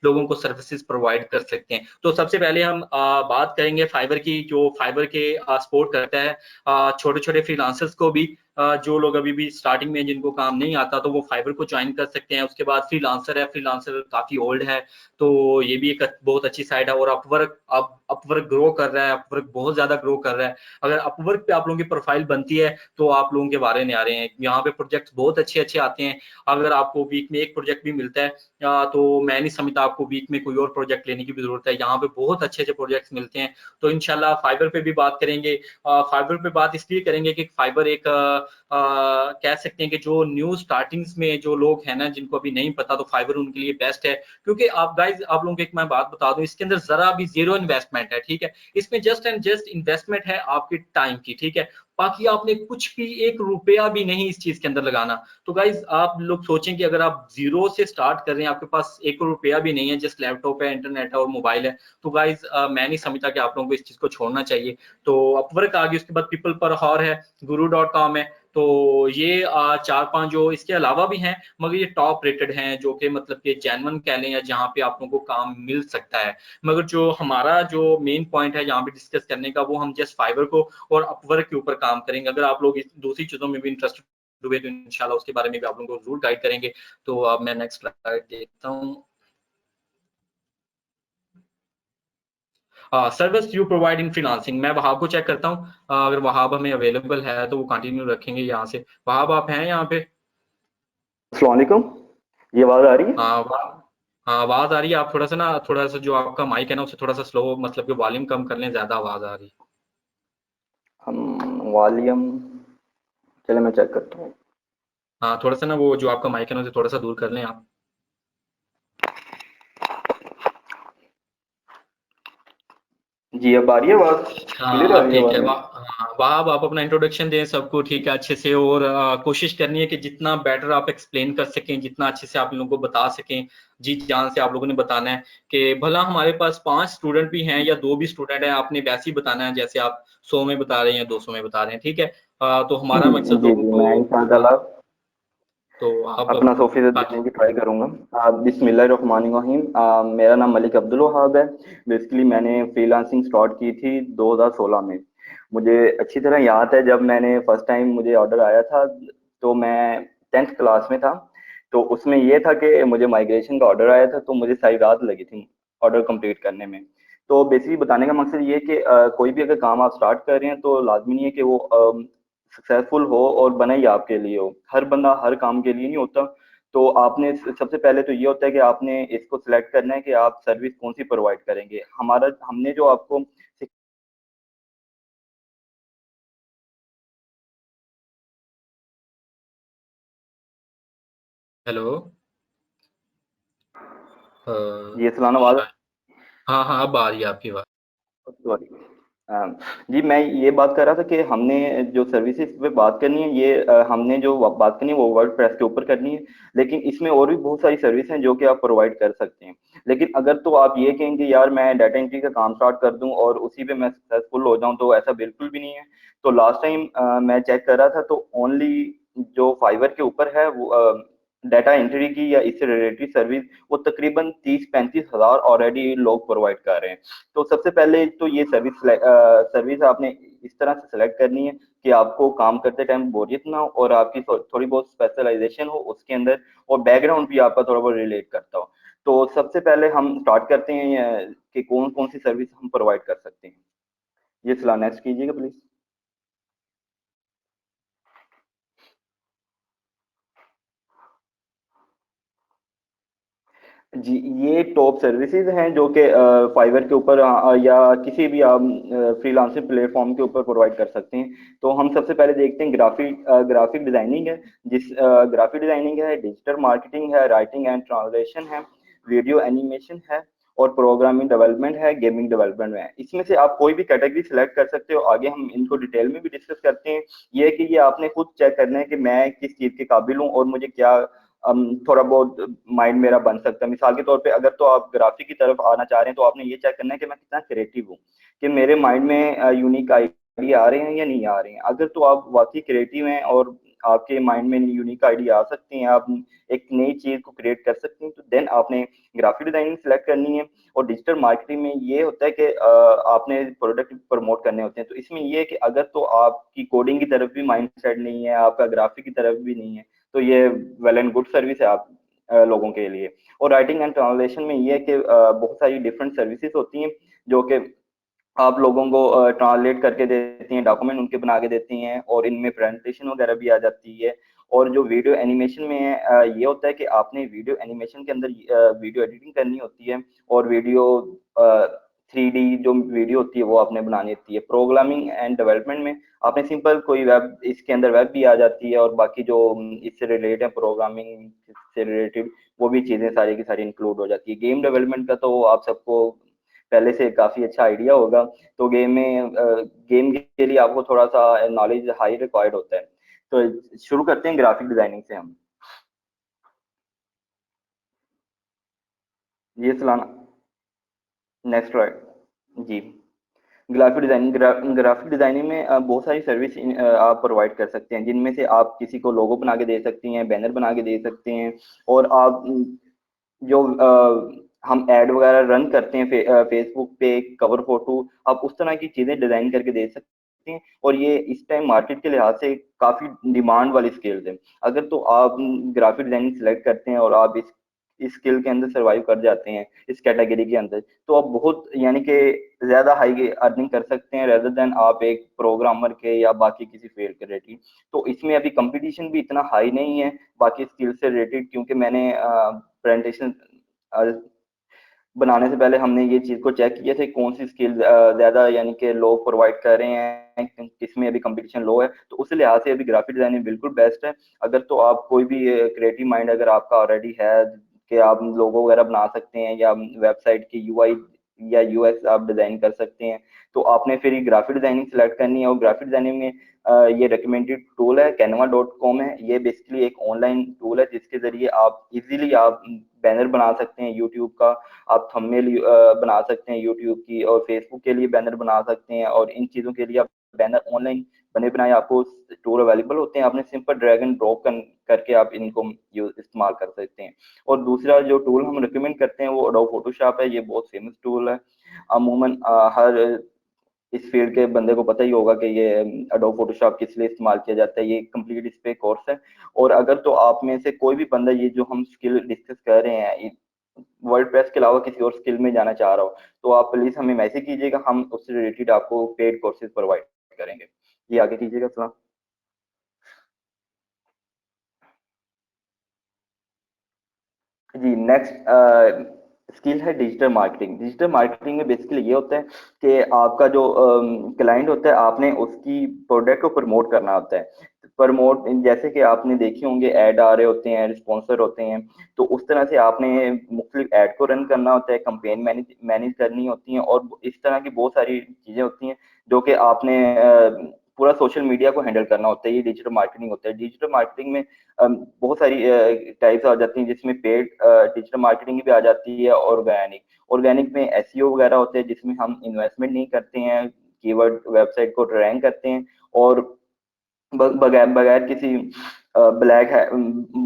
लोगों को सर्विसेज़ प्रोवाइड कर सकते हैं। तो सबसे पहले हम बात करेंगे फाइवर की, जो फाइवर के सपोर्ट करता है छोटे-छोटे फ्रीलांसर्स को भी, जो लोग अभी भी स्टार्टिंग में जिनको काम नहीं आता, तो वो फाइवर को जॉइन कर सकते हैं। उसके बाद फ्रीलांसर है, फ्रीलांसर काफ़ी ओल्ड है, तो ये भी एक बहुत अच्छी साइट है। और अपवर्क ग्रो कर रहा है, अपवर्क बहुत ज़्यादा ग्रो कर रहा है। अगर अपवर्क पे आप लोगों की प्रोफाइल बनती है, तो आप लोगों के वारे न्यारे हैं। यहाँ पे प्रोजेक्ट्स बहुत अच्छे-अच्छे आते हैं। अगर आपको वीक में 1 प्रोजेक्ट भी मिलता है, तो मैं नहीं समझता आपको वीक में कोई और प्रोजेक्ट लेने की भी ज़रूरत है। यहाँ पे बहुत अच्छे-अच्छे प्रोजेक्ट्स मिलते हैं। तो इंशाल्लाह फाइवर पे भी बात करेंगे। फाइवर पे बात इसलिए करेंगे कि फाइवर एक कह सकते हैं कि जो न्यू स्टार्टिंग्स में जो लोग हैं ना, जिनको अभी नहीं पता, तो फाइवर उनके लिए बेस्ट है। क्योंकि आप गाइज, आप लोगों को एक मैं बात बता दूं, इसके अंदर जरा भी जीरो इन्वेस्टमेंट है, ठीक है। इसमें जस्ट एंड जस्ट इन्वेस्टमेंट है आपके टाइम की, ठीक है। बाकी आपने कुछ भी 1 रुपया भी नहीं इस चीज के अंदर लगाना। तो गाइज, आप लोग सोचें कि अगर आप जीरो से स्टार्ट कर रहे हैं, आपके पास 1 रुपया भी नहीं है, जस्ट लैपटॉप है, इंटरनेट है और मोबाइल है, तो गाइज मैं नहीं समझता कि आप लोगों को इस चीज को छोड़ना चाहिए। तो अपवर्क आ गई, उसके बाद पीपल पर हॉर है, guru.com है। तो ये 4-5 जो इसके अलावा भी हैं, मगर ये टॉप रेटेड हैं, जो कि मतलब कि जेन्युइन कह लें, या जहाँ पे आप लोगों को काम मिल सकता है। मगर जो हमारा जो मेन पॉइंट है यहाँ पे डिस्कस करने का, वो हम जस्ट फाइवर को और अपवर्क के ऊपर काम करेंगे। अगर आप लोग इस दूसरी चीजों में भी इंटरेस्टेड हुए तो इंशाल्लाह उसके बारे में भी आप लोगों को जरूर गाइड करेंगे। तो अब मैं नेक्स्ट स्लाइड देखता हूँ। Service you provide in freelancing, मैं वहाब को चेक करता हूँ। अगर वहाब हमें अवेलेबल है तो वो कंटिन्यू रखेंगे यहाँ से। वहाब, आप हैं यहाँ पे? अस्सलाम वालेकुम, ये आवाज आ रही है? हाँ हाँ, आवाज आ रही है। आप थोड़ा सा जो आपका माइक है ना, उसे थोड़ा सा स्लो, मतलब कि वॉल्यूम कम कर लें, ज्यादा आवाज आ रही है। हम वॉल्यूम, चले मैं चेक करता हूँ। हाँ, थोड़ा सा ना वो जो आपका माइक है ना, उसे थोड़ा सा दूर कर लें आप। जी अब आ रही है आवाज? क्लियर हाँ, आ अब रही है ठीक है। आवाज? हाँ, वहाब, आप अपना इंट्रोडक्शन दें सबको, ठीक है, अच्छे से। और कोशिश करनी है कि जितना बेटर आप एक्सप्लेन कर सकें, जितना अच्छे से आप लोगों को बता सकें, जी जान से आप लोगों ने बताना है। कि भला हमारे पास 5 स्टूडेंट भी हैं या 2 भी स्टूडेंट हैं, आपने वैसे ही बताना है जैसे आप 100 में बता रहे हैं या 200 में बता रहे हैं, ठीक है। तो हमारा जी मकसद जी लोगों जी, मैं को इंशाअल्लाह तो आप अपना 100% हाँ देने की ट्राई करूंगा। बिस्मिल्लाहिर्रहमानिर्रहीम। मेरा नाम मलिक अब्दुल वहाब है। बेसिकली मैंने फ्रीलांसिंग स्टार्ट की थी 2016 में। मुझे अच्छी तरह याद है, जब मैंने फर्स्ट टाइम मुझे ऑर्डर आया था, तो मैं 10th क्लास में था। तो उसमें ये था कि मुझे माइग्रेशन का ऑर्डर आया था, तो मुझे सारी रात लगी थी ऑर्डर कंप्लीट करने में। तो बेसिकली बताने का मकसद ये है कि कोई भी अगर काम आप स्टार्ट कर रहे हैं, तो लाजमी नहीं है कि वो सक्सेसफुल हो और बने ही आपके लिए हो। हर बंदा हर काम के लिए नहीं होता। तो आपने सबसे पहले तो ये होता है कि आपने इसको सिलेक्ट करना है कि आप सर्विस कौन सी प्रोवाइड करेंगे। हमारा हमने जो आपको हेलो। अ, ये सलाना आवाज, शायद हाँ हाँ, अब आ रही है आपकी बात। सॉरी। जी मैं ये बात कर रहा था कि हमने जो सर्विसेज पे बात करनी है, ये हमने जो बात करनी है वो वर्ड प्रेस के ऊपर करनी है। लेकिन इसमें और भी बहुत सारी सर्विस हैं जो कि आप प्रोवाइड कर सकते हैं। लेकिन अगर तो आप ये कहेंगे यार मैं डाटा एंट्री का काम स्टार्ट कर दूं और उसी पे मैं सक्सेसफुल हो जाऊं, तो ऐसा बिल्कुल भी नहीं है। तो लास्ट टाइम मैं चेक कर रहा था, तो ओनली जो फाइवर के ऊपर है वो डाटा एंट्री की या इससे रिलेटेड सर्विस, वो तकरीबन 30-35 हज़ार ऑलरेडी लोग प्रोवाइड कर रहे हैं। तो सबसे पहले तो ये सर्विस आपने इस तरह से सिलेक्ट करनी है कि आपको काम करते टाइम बोरियत ना हो, और आपकी थोड़ी बहुत स्पेशलाइजेशन हो उसके अंदर, और बैकग्राउंड भी आपका थोड़ा बहुत रिलेट करता हो। तो सबसे पहले हम स्टार्ट करते हैं कि कौन कौन सी सर्विस हम प्रोवाइड कर सकते हैं। ये सलाह नेक्स्ट कीजिएगा प्लीज। जी, ये टॉप सर्विसेज हैं जो कि फाइवर के ऊपर या किसी भी आप फ्रीलांसिंग प्लेटफॉर्म के ऊपर प्रोवाइड कर सकते हैं। तो हम सबसे पहले देखते हैं ग्राफिक डिजाइनिंग है। ग्राफिक डिजाइनिंग है, डिजिटल मार्केटिंग है, राइटिंग एंड ट्रांसलेशन है, वीडियो एनिमेशन है, और प्रोग्रामिंग डेवलपमेंट है, गेमिंग डेवलपमेंट है। इसमें से आप कोई भी कैटेगरी सिलेक्ट कर सकते हो। आगे हम इनको डिटेल में भी डिस्कस करते हैं। ये है कि ये आपने खुद चेक करना है कि मैं किस चीज़ के काबिल हूँ और मुझे क्या थोड़ा बहुत माइंड मेरा बन सकता है। मिसाल के तौर पे अगर तो आप ग्राफिक की तरफ आना चाह रहे हैं, तो आपने ये चेक करना है कि मैं कितना क्रिएटिव हूँ, कि मेरे माइंड में यूनिक आइडिया आ रहे हैं या नहीं आ रहे हैं। अगर तो आप वाकई क्रिएटिव हैं और आपके माइंड में यूनिक आइडिया आ सकते हैं, आप एक नई चीज को क्रिएट कर सकते हैं, तो देन आपने ग्राफिक डिजाइनिंग सेलेक्ट करनी है। और डिजिटल मार्केटिंग में ये होता है कि आपने प्रोडक्ट प्रमोट करने होते हैं। तो इसमें ये है कि अगर तो आपकी कोडिंग की तरफ भी माइंड सेट नहीं है, आपका ग्राफिक की तरफ भी नहीं है, तो ये वेल एंड गुड सर्विस है आप लोगों के लिए। और राइटिंग एंड ट्रांसलेशन में ये है कि बहुत सारी डिफरेंट सर्विसेज होती हैं जो कि आप लोगों को ट्रांसलेट करके देती हैं, डॉक्यूमेंट उनके बना के देती हैं, और इनमें प्रेजेंटेशन वगैरह भी आ जाती है। और जो वीडियो एनिमेशन में है, ये होता है कि आपने वीडियो एनिमेशन के अंदर वीडियो एडिटिंग करनी होती है, और वीडियो 3D जो वीडियो होती है वो आपने बनानी होती है। प्रोग्रामिंग एंड डेवलपमेंट में आपने सिंपल कोई वेब, इसके अंदर वेब भी आ जाती है और बाकी जो इससे रिलेटेड है प्रोग्रामिंग से रिलेटेड वो भी चीजें सारी की सारी इंक्लूड हो जाती है। गेम डेवलपमेंट का तो आप सबको पहले से काफी अच्छा आइडिया होगा। तो गेम के लिए आपको थोड़ा सा नॉलेज हाई रिक्वायर्ड होता है। तो शुरू करते हैं ग्राफिक डिजाइनिंग से हम। ये सलाना नेक्स्ट राइट जी। ग्राफिक डिजाइनिंग में बहुत सारी सर्विस आप प्रोवाइड कर सकते हैं, जिनमें से आप किसी को लोगो बना के दे सकती हैं, बैनर बना के दे सकते हैं, और आप जो हम एड वगैरह रन करते हैं फेसबुक पे, कवर फोटो, आप उस तरह की चीजें डिजाइन करके दे सकते हैं। और ये इस टाइम मार्केट के लिहाज से काफी डिमांड वाली स्किल्स है। अगर तो आप ग्राफिक डिजाइनिंग सेलेक्ट करते हैं और आप इस स्किल के अंदर सरवाइव कर जाते हैं, इस कैटेगरी के अंदर, तो आप बहुत यानी कि ज्यादा हाई अर्निंग कर सकते हैं रेदर देन आप एक प्रोग्रामर के या बाकी किसी फील्ड के रिलेटेड। तो इसमें अभी कंपटीशन भी इतना हाई नहीं है बाकी स्किल से रिलेटेड, क्योंकि मैंने प्रेजेंटेशन बनाने से पहले हमने ये चीज को चेक किया था कौन सी स्किल ज्यादा यानी कि लोग प्रोवाइड कर रहे हैं, किसमें अभी कंपटीशन लो है। तो उस लिहाज से अभी ग्राफिक डिजाइनिंग बिल्कुल बेस्ट है। अगर तो आप कोई भी क्रिएटिव माइंड अगर आपका ऑलरेडी है कि आप लोगो वगैरह बना सकते हैं या वेबसाइट की यूआई या यूएक्स आप डिजाइन कर सकते हैं, तो आपने फिर ये ग्राफिक डिजाइनिंग सेलेक्ट करनी है। और ग्राफिक डिजाइनिंग में ये रिकमेंडेड टूल है canva.com है। ये बेसिकली एक ऑनलाइन टूल है जिसके जरिए आप इजीली आप बैनर बना सकते हैं यूट्यूब का, आप थंबनेल बना सकते हैं यूट्यूब की, और फेसबुक के लिए बैनर बना सकते हैं, और इन चीज़ों के लिए आप बैनर ऑनलाइन बने बनाए आपको टूल अवेलेबल होते हैं। आपने सिंपल ड्रैग एंड ड्रॉप करके आप इनको इस्तेमाल कर सकते हैं। और दूसरा जो टूल हम रिकमेंड करते हैं वो एडोब फोटोशॉप है। ये बहुत फेमस टूल है, अमूमन हर इस फील्ड के बंदे को पता ही होगा कि ये एडोब फोटोशॉप किस लिए इस्तेमाल किया जाता है। ये कंप्लीट इस पे कोर्स है। और अगर तो आप में से कोई भी बंदा ये जो हम स्किल डिस्कस कर रहे हैं वर्ड प्रेस के अलावा किसी और स्किल में जाना चाह रहा हो, तो आप प्लीज हमें मैसेज कीजिएगा, हम उससे रिलेटेड आपको पेड कोर्सेज प्रोवाइड करेंगे। ये आगे कीजिएगा सलाम। जी नेक्स्ट स्किल है डिजिटल मार्केटिंग। डिजिटल मार्केटिंग में बेसिकली ये होता है कि आपका जो क्लाइंट होता है आपने उसकी प्रोडक्ट को प्रमोट करना होता है। प्रमोट जैसे कि आपने देखे होंगे ऐड आ रहे होते हैं, स्पॉन्सर होते हैं, तो उस तरह से आपने मुख्तलिफ ऐड को रन करना होता है, कंपेन मैनेज मैनेज करनी होती हैं, और इस तरह की बहुत सारी चीजें होती हैं जो कि आपने पूरा सोशल मीडिया को हैंडल करना होता है। ये डिजिटल मार्केटिंग होता है। डिजिटल मार्केटिंग में बहुत सारी टाइप्स आ जाती हैं, जिसमें पेड डिजिटल मार्केटिंग भी आ जाती है, ऑर्गेनिक। ऑर्गेनिक में एसईओ वगैरह होते हैं जिसमें हम इन्वेस्टमेंट नहीं करते हैं, कीवर्ड वेबसाइट को रैंक करते हैं, और बगैर बगैर किसी ब्लैक है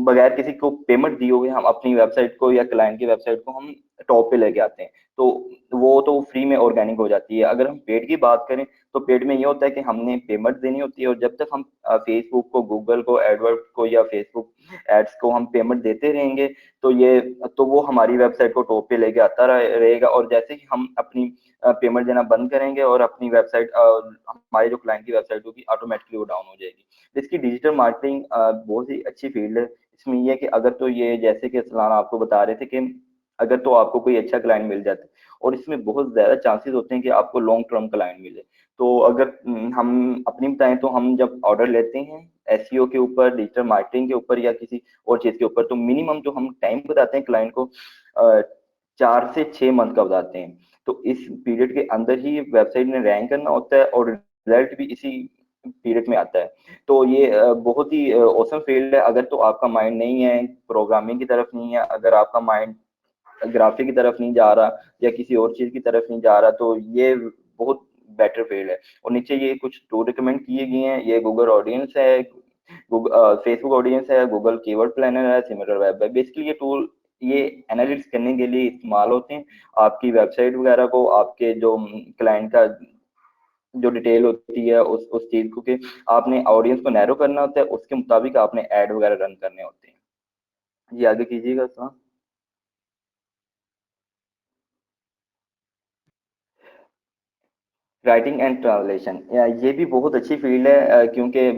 बगैर किसी को पेमेंट दिए हुए हम अपनी वेबसाइट को या क्लाइंट की वेबसाइट को हम टॉप पे लेके आते हैं। तो वो तो फ्री में ऑर्गेनिक हो जाती है। अगर हम पेड की बात करें तो पेड में ये होता है कि हमने पेमेंट देनी होती है, और जब तक हम फेसबुक को, गूगल को, एडवर्ड को या फेसबुक एड्स को हम पेमेंट देते रहेंगे, तो ये तो वो हमारी वेबसाइट को टॉप पे लेके आता रहेगा। और जैसे ही हम अपनी पेमेंट देना बंद करेंगे और अपनी वेबसाइट हमारे जो क्लाइंट की वेबसाइट होगी ऑटोमेटिकली वो डाउन हो जाएगी। इसकी डिजिटल मार्केटिंग बहुत ही अच्छी फील्ड है। इसमें ये है कि अगर तो ये जैसे कि सलाना आपको बता रहे थे कि अगर तो आपको कोई अच्छा क्लाइंट मिल जाता है, और इसमें बहुत ज्यादा चांसेस होते हैं कि आपको लॉन्ग टर्म क्लाइंट मिले। तो अगर हम अपनी बताएं तो हम जब ऑर्डर लेते हैं एसईओ के ऊपर, डिजिटल मार्केटिंग के ऊपर या किसी और चीज के ऊपर, तो मिनिमम जो हम टाइम बताते हैं क्लाइंट को 4 से 6 मंथ का बताते हैं। तो इस पीरियड के अंदर ही वेबसाइट ने रैंक करना होता है और रिजल्ट भी इसी पीरियड में आता है। तो ये बहुत ही औसम फील्ड है। अगर तो आपका माइंड नहीं है प्रोग्रामिंग की तरफ नहीं है, अगर आपका माइंड ग्राफिक की तरफ नहीं जा रहा या किसी और चीज की तरफ नहीं जा रहा, तो ये बहुत बेटर फील्ड है। और नीचे ये कुछ टूल रिकमेंड किए गए हैं। ये गूगल ऑडियंस है, फेसबुक ऑडियंस है, गूगल कीवर्ड प्लानर है, सिमिलर वेब है। बेसिकली ये टूल ये एनालिटिक्स करने के लिए इस्तेमाल होते हैं। आपकी वेबसाइट वगैरह को, आपके जो क्लाइंट का जो डिटेल होती है उस चीज को कि आपने ऑडियंस को नैरो करना होता है, उसके मुताबिक आपने ऐड वगैरह रन करने होते हैं। जी आगे कीजिएगा सर। राइटिंग एंड ट्रांसलेशन, ये भी बहुत अच्छी फील्ड है, क्योंकि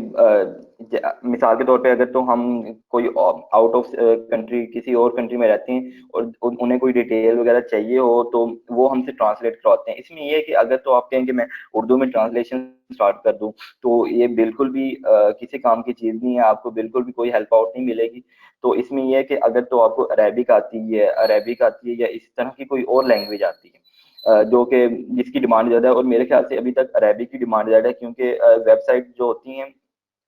मिसाल के तौर पे अगर तो हम कोई आउट ऑफ कंट्री किसी और कंट्री में रहते हैं और उन्हें कोई डिटेल वगैरह चाहिए हो तो वो हमसे ट्रांसलेट करवाते हैं। इसमें ये है कि अगर तो आप कहें कि मैं उर्दू में ट्रांसलेशन स्टार्ट कर दूं तो ये बिल्कुल भी किसी काम की चीज नहीं है, आपको बिल्कुल भी कोई हेल्प आउट नहीं मिलेगी। तो इसमें यह है कि अगर तो आपको अरेबिक आती है या इस तरह की कोई और लैंग्वेज आती है जो कि जिसकी डिमांड ज्यादा है, और मेरे ख्याल से अभी तक अरेबिक की डिमांड ज्यादा है, क्योंकि वेबसाइट जो होती हैं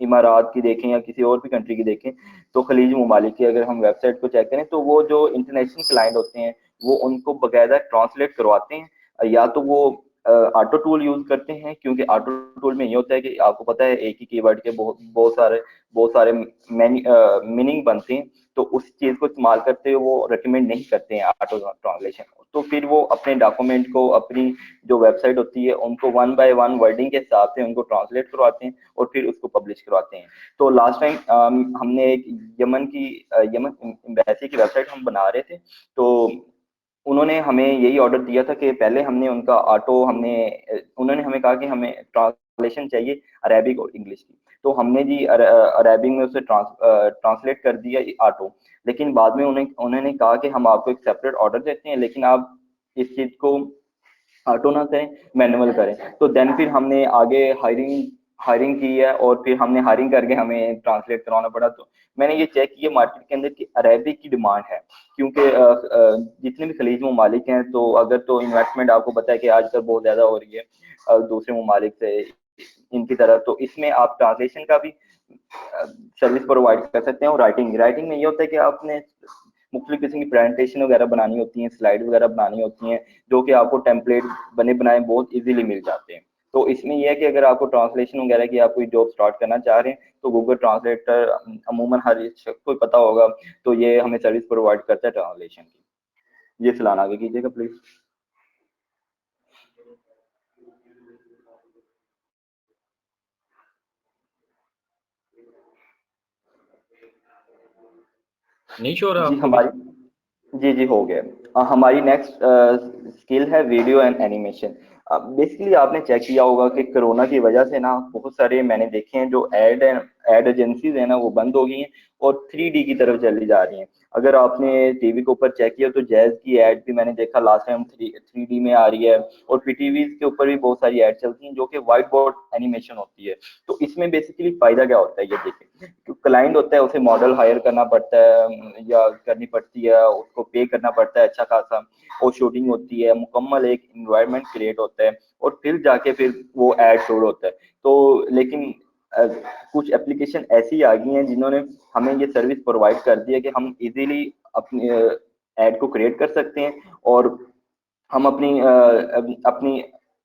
इमारात की देखें या किसी और भी कंट्री की देखें, तो खलीज ममालिक की अगर हम वेबसाइट को चेक करें तो वो जो इंटरनेशनल क्लाइंट होते हैं वो उनको बकायदा ट्रांसलेट करवाते हैं, या तो वो ऑटो टूल यूज करते हैं, क्योंकि ऑटो टूल में ये होता है कि आपको पता है एक ही कीवर्ड के बहुत सारे मीनिंग बनते हैं, तो उस चीज को इस्तेमाल करते हुए वो रिकमेंड नहीं करते हैं ऑटो ट्रांसलेशन। तो फिर वो अपने डॉक्यूमेंट को, अपनी जो वेबसाइट होती है उनको वन बाय वन वर्डिंग के हिसाब से उनको ट्रांसलेट करवाते हैं और फिर उसको पब्लिश करवाते हैं। तो लास्ट टाइम हमने एक यमन एम्बेसी की वेबसाइट हम बना रहे थे, तो उन्होंने हमें यही ऑर्डर दिया था कि पहले हमने उनका उन्होंने हमें कहा कि हमें ट्रांसलेशन चाहिए अरेबिक और इंग्लिश की, तो हमने जी अरेबिक में उसे ट्रांसलेट कर दिया ऑटो। लेकिन बाद में उन्होंने कहा कि हम आपको एक सेपरेट ऑर्डर देते हैं, लेकिन आप इस चीज को ऑटो ना करें, मैनुअल करें। तो देन फिर हमने आगे हायरिंग हायरिंग की है और फिर हमने हायरिंग करके हमें ट्रांसलेट करवाना पड़ा। तो मैंने ये चेक किया मार्केट के अंदर कि अरेबिक की डिमांड है, क्योंकि जितने भी खलीज ममालिक हैं, तो अगर तो इन्वेस्टमेंट आपको पता है कि आजकल बहुत ज्यादा हो रही है दूसरे ममालिक से इनकी तरफ, तो इसमें आप ट्रांसलेशन का भी सर्विस प्रोवाइड कर सकते हैं। और राइटिंग में ये होता है कि आपने मुख्तलिफ किस्म की प्रेजेंटेशन वगैरह बनानी होती हैं, स्लाइड वगैरह बनानी होती हैं, जो कि आपको टेम्पलेट बने बनाए बहुत इजीली मिल जाते हैं। तो इसमें यह है कि अगर आपको ट्रांसलेशन वगैरह की आप कोई जॉब स्टार्ट करना चाह रहे हैं तो गूगल ट्रांसलेटर अमूमन हर शख्स को पता होगा, तो ये हमें सर्विस प्रोवाइड करता है ट्रांसलेशन की। ये सलाह आगे कीजिएगा प्लीज। नहीं शो रहा जी आपको भी? हमारी जी हो गया। हमारी नेक्स्ट स्किल है वीडियो एंड एनिमेशन। बेसिकली आपने चेक किया होगा कि कोरोना की वजह से ना बहुत सारे मैंने देखे हैं जो एड एजेंसीज है ना वो बंद हो गई हैं और 3D की तरफ चली जा रही हैं। अगर आपने टीवी के ऊपर चेक किया तो जैज की एड भी मैंने देखा लास्ट टाइम 3D में आ रही है, और फिर टीवी के ऊपर भी बहुत सारी एड चलती हैं जो कि व्हाइट बोर्ड एनिमेशन होती है। तो इसमें बेसिकली फायदा क्या होता है ये देखें, क्लाइंट होता है उसे मॉडल हायर करना पड़ता है या करनी पड़ती है, उसको पे करना पड़ता है अच्छा खासा, और शूटिंग होती है, मुकम्मल एक इन्वायरमेंट क्रिएट होता है, और फिर जाके फिर वो एड शूट होता है। तो लेकिन कुछ एप्लीकेशन ऐसी आ गई हैं जिन्होंने हमें ये सर्विस प्रोवाइड कर दी है कि हम इजीली अपनी एड को क्रिएट कर सकते हैं, और हम अपनी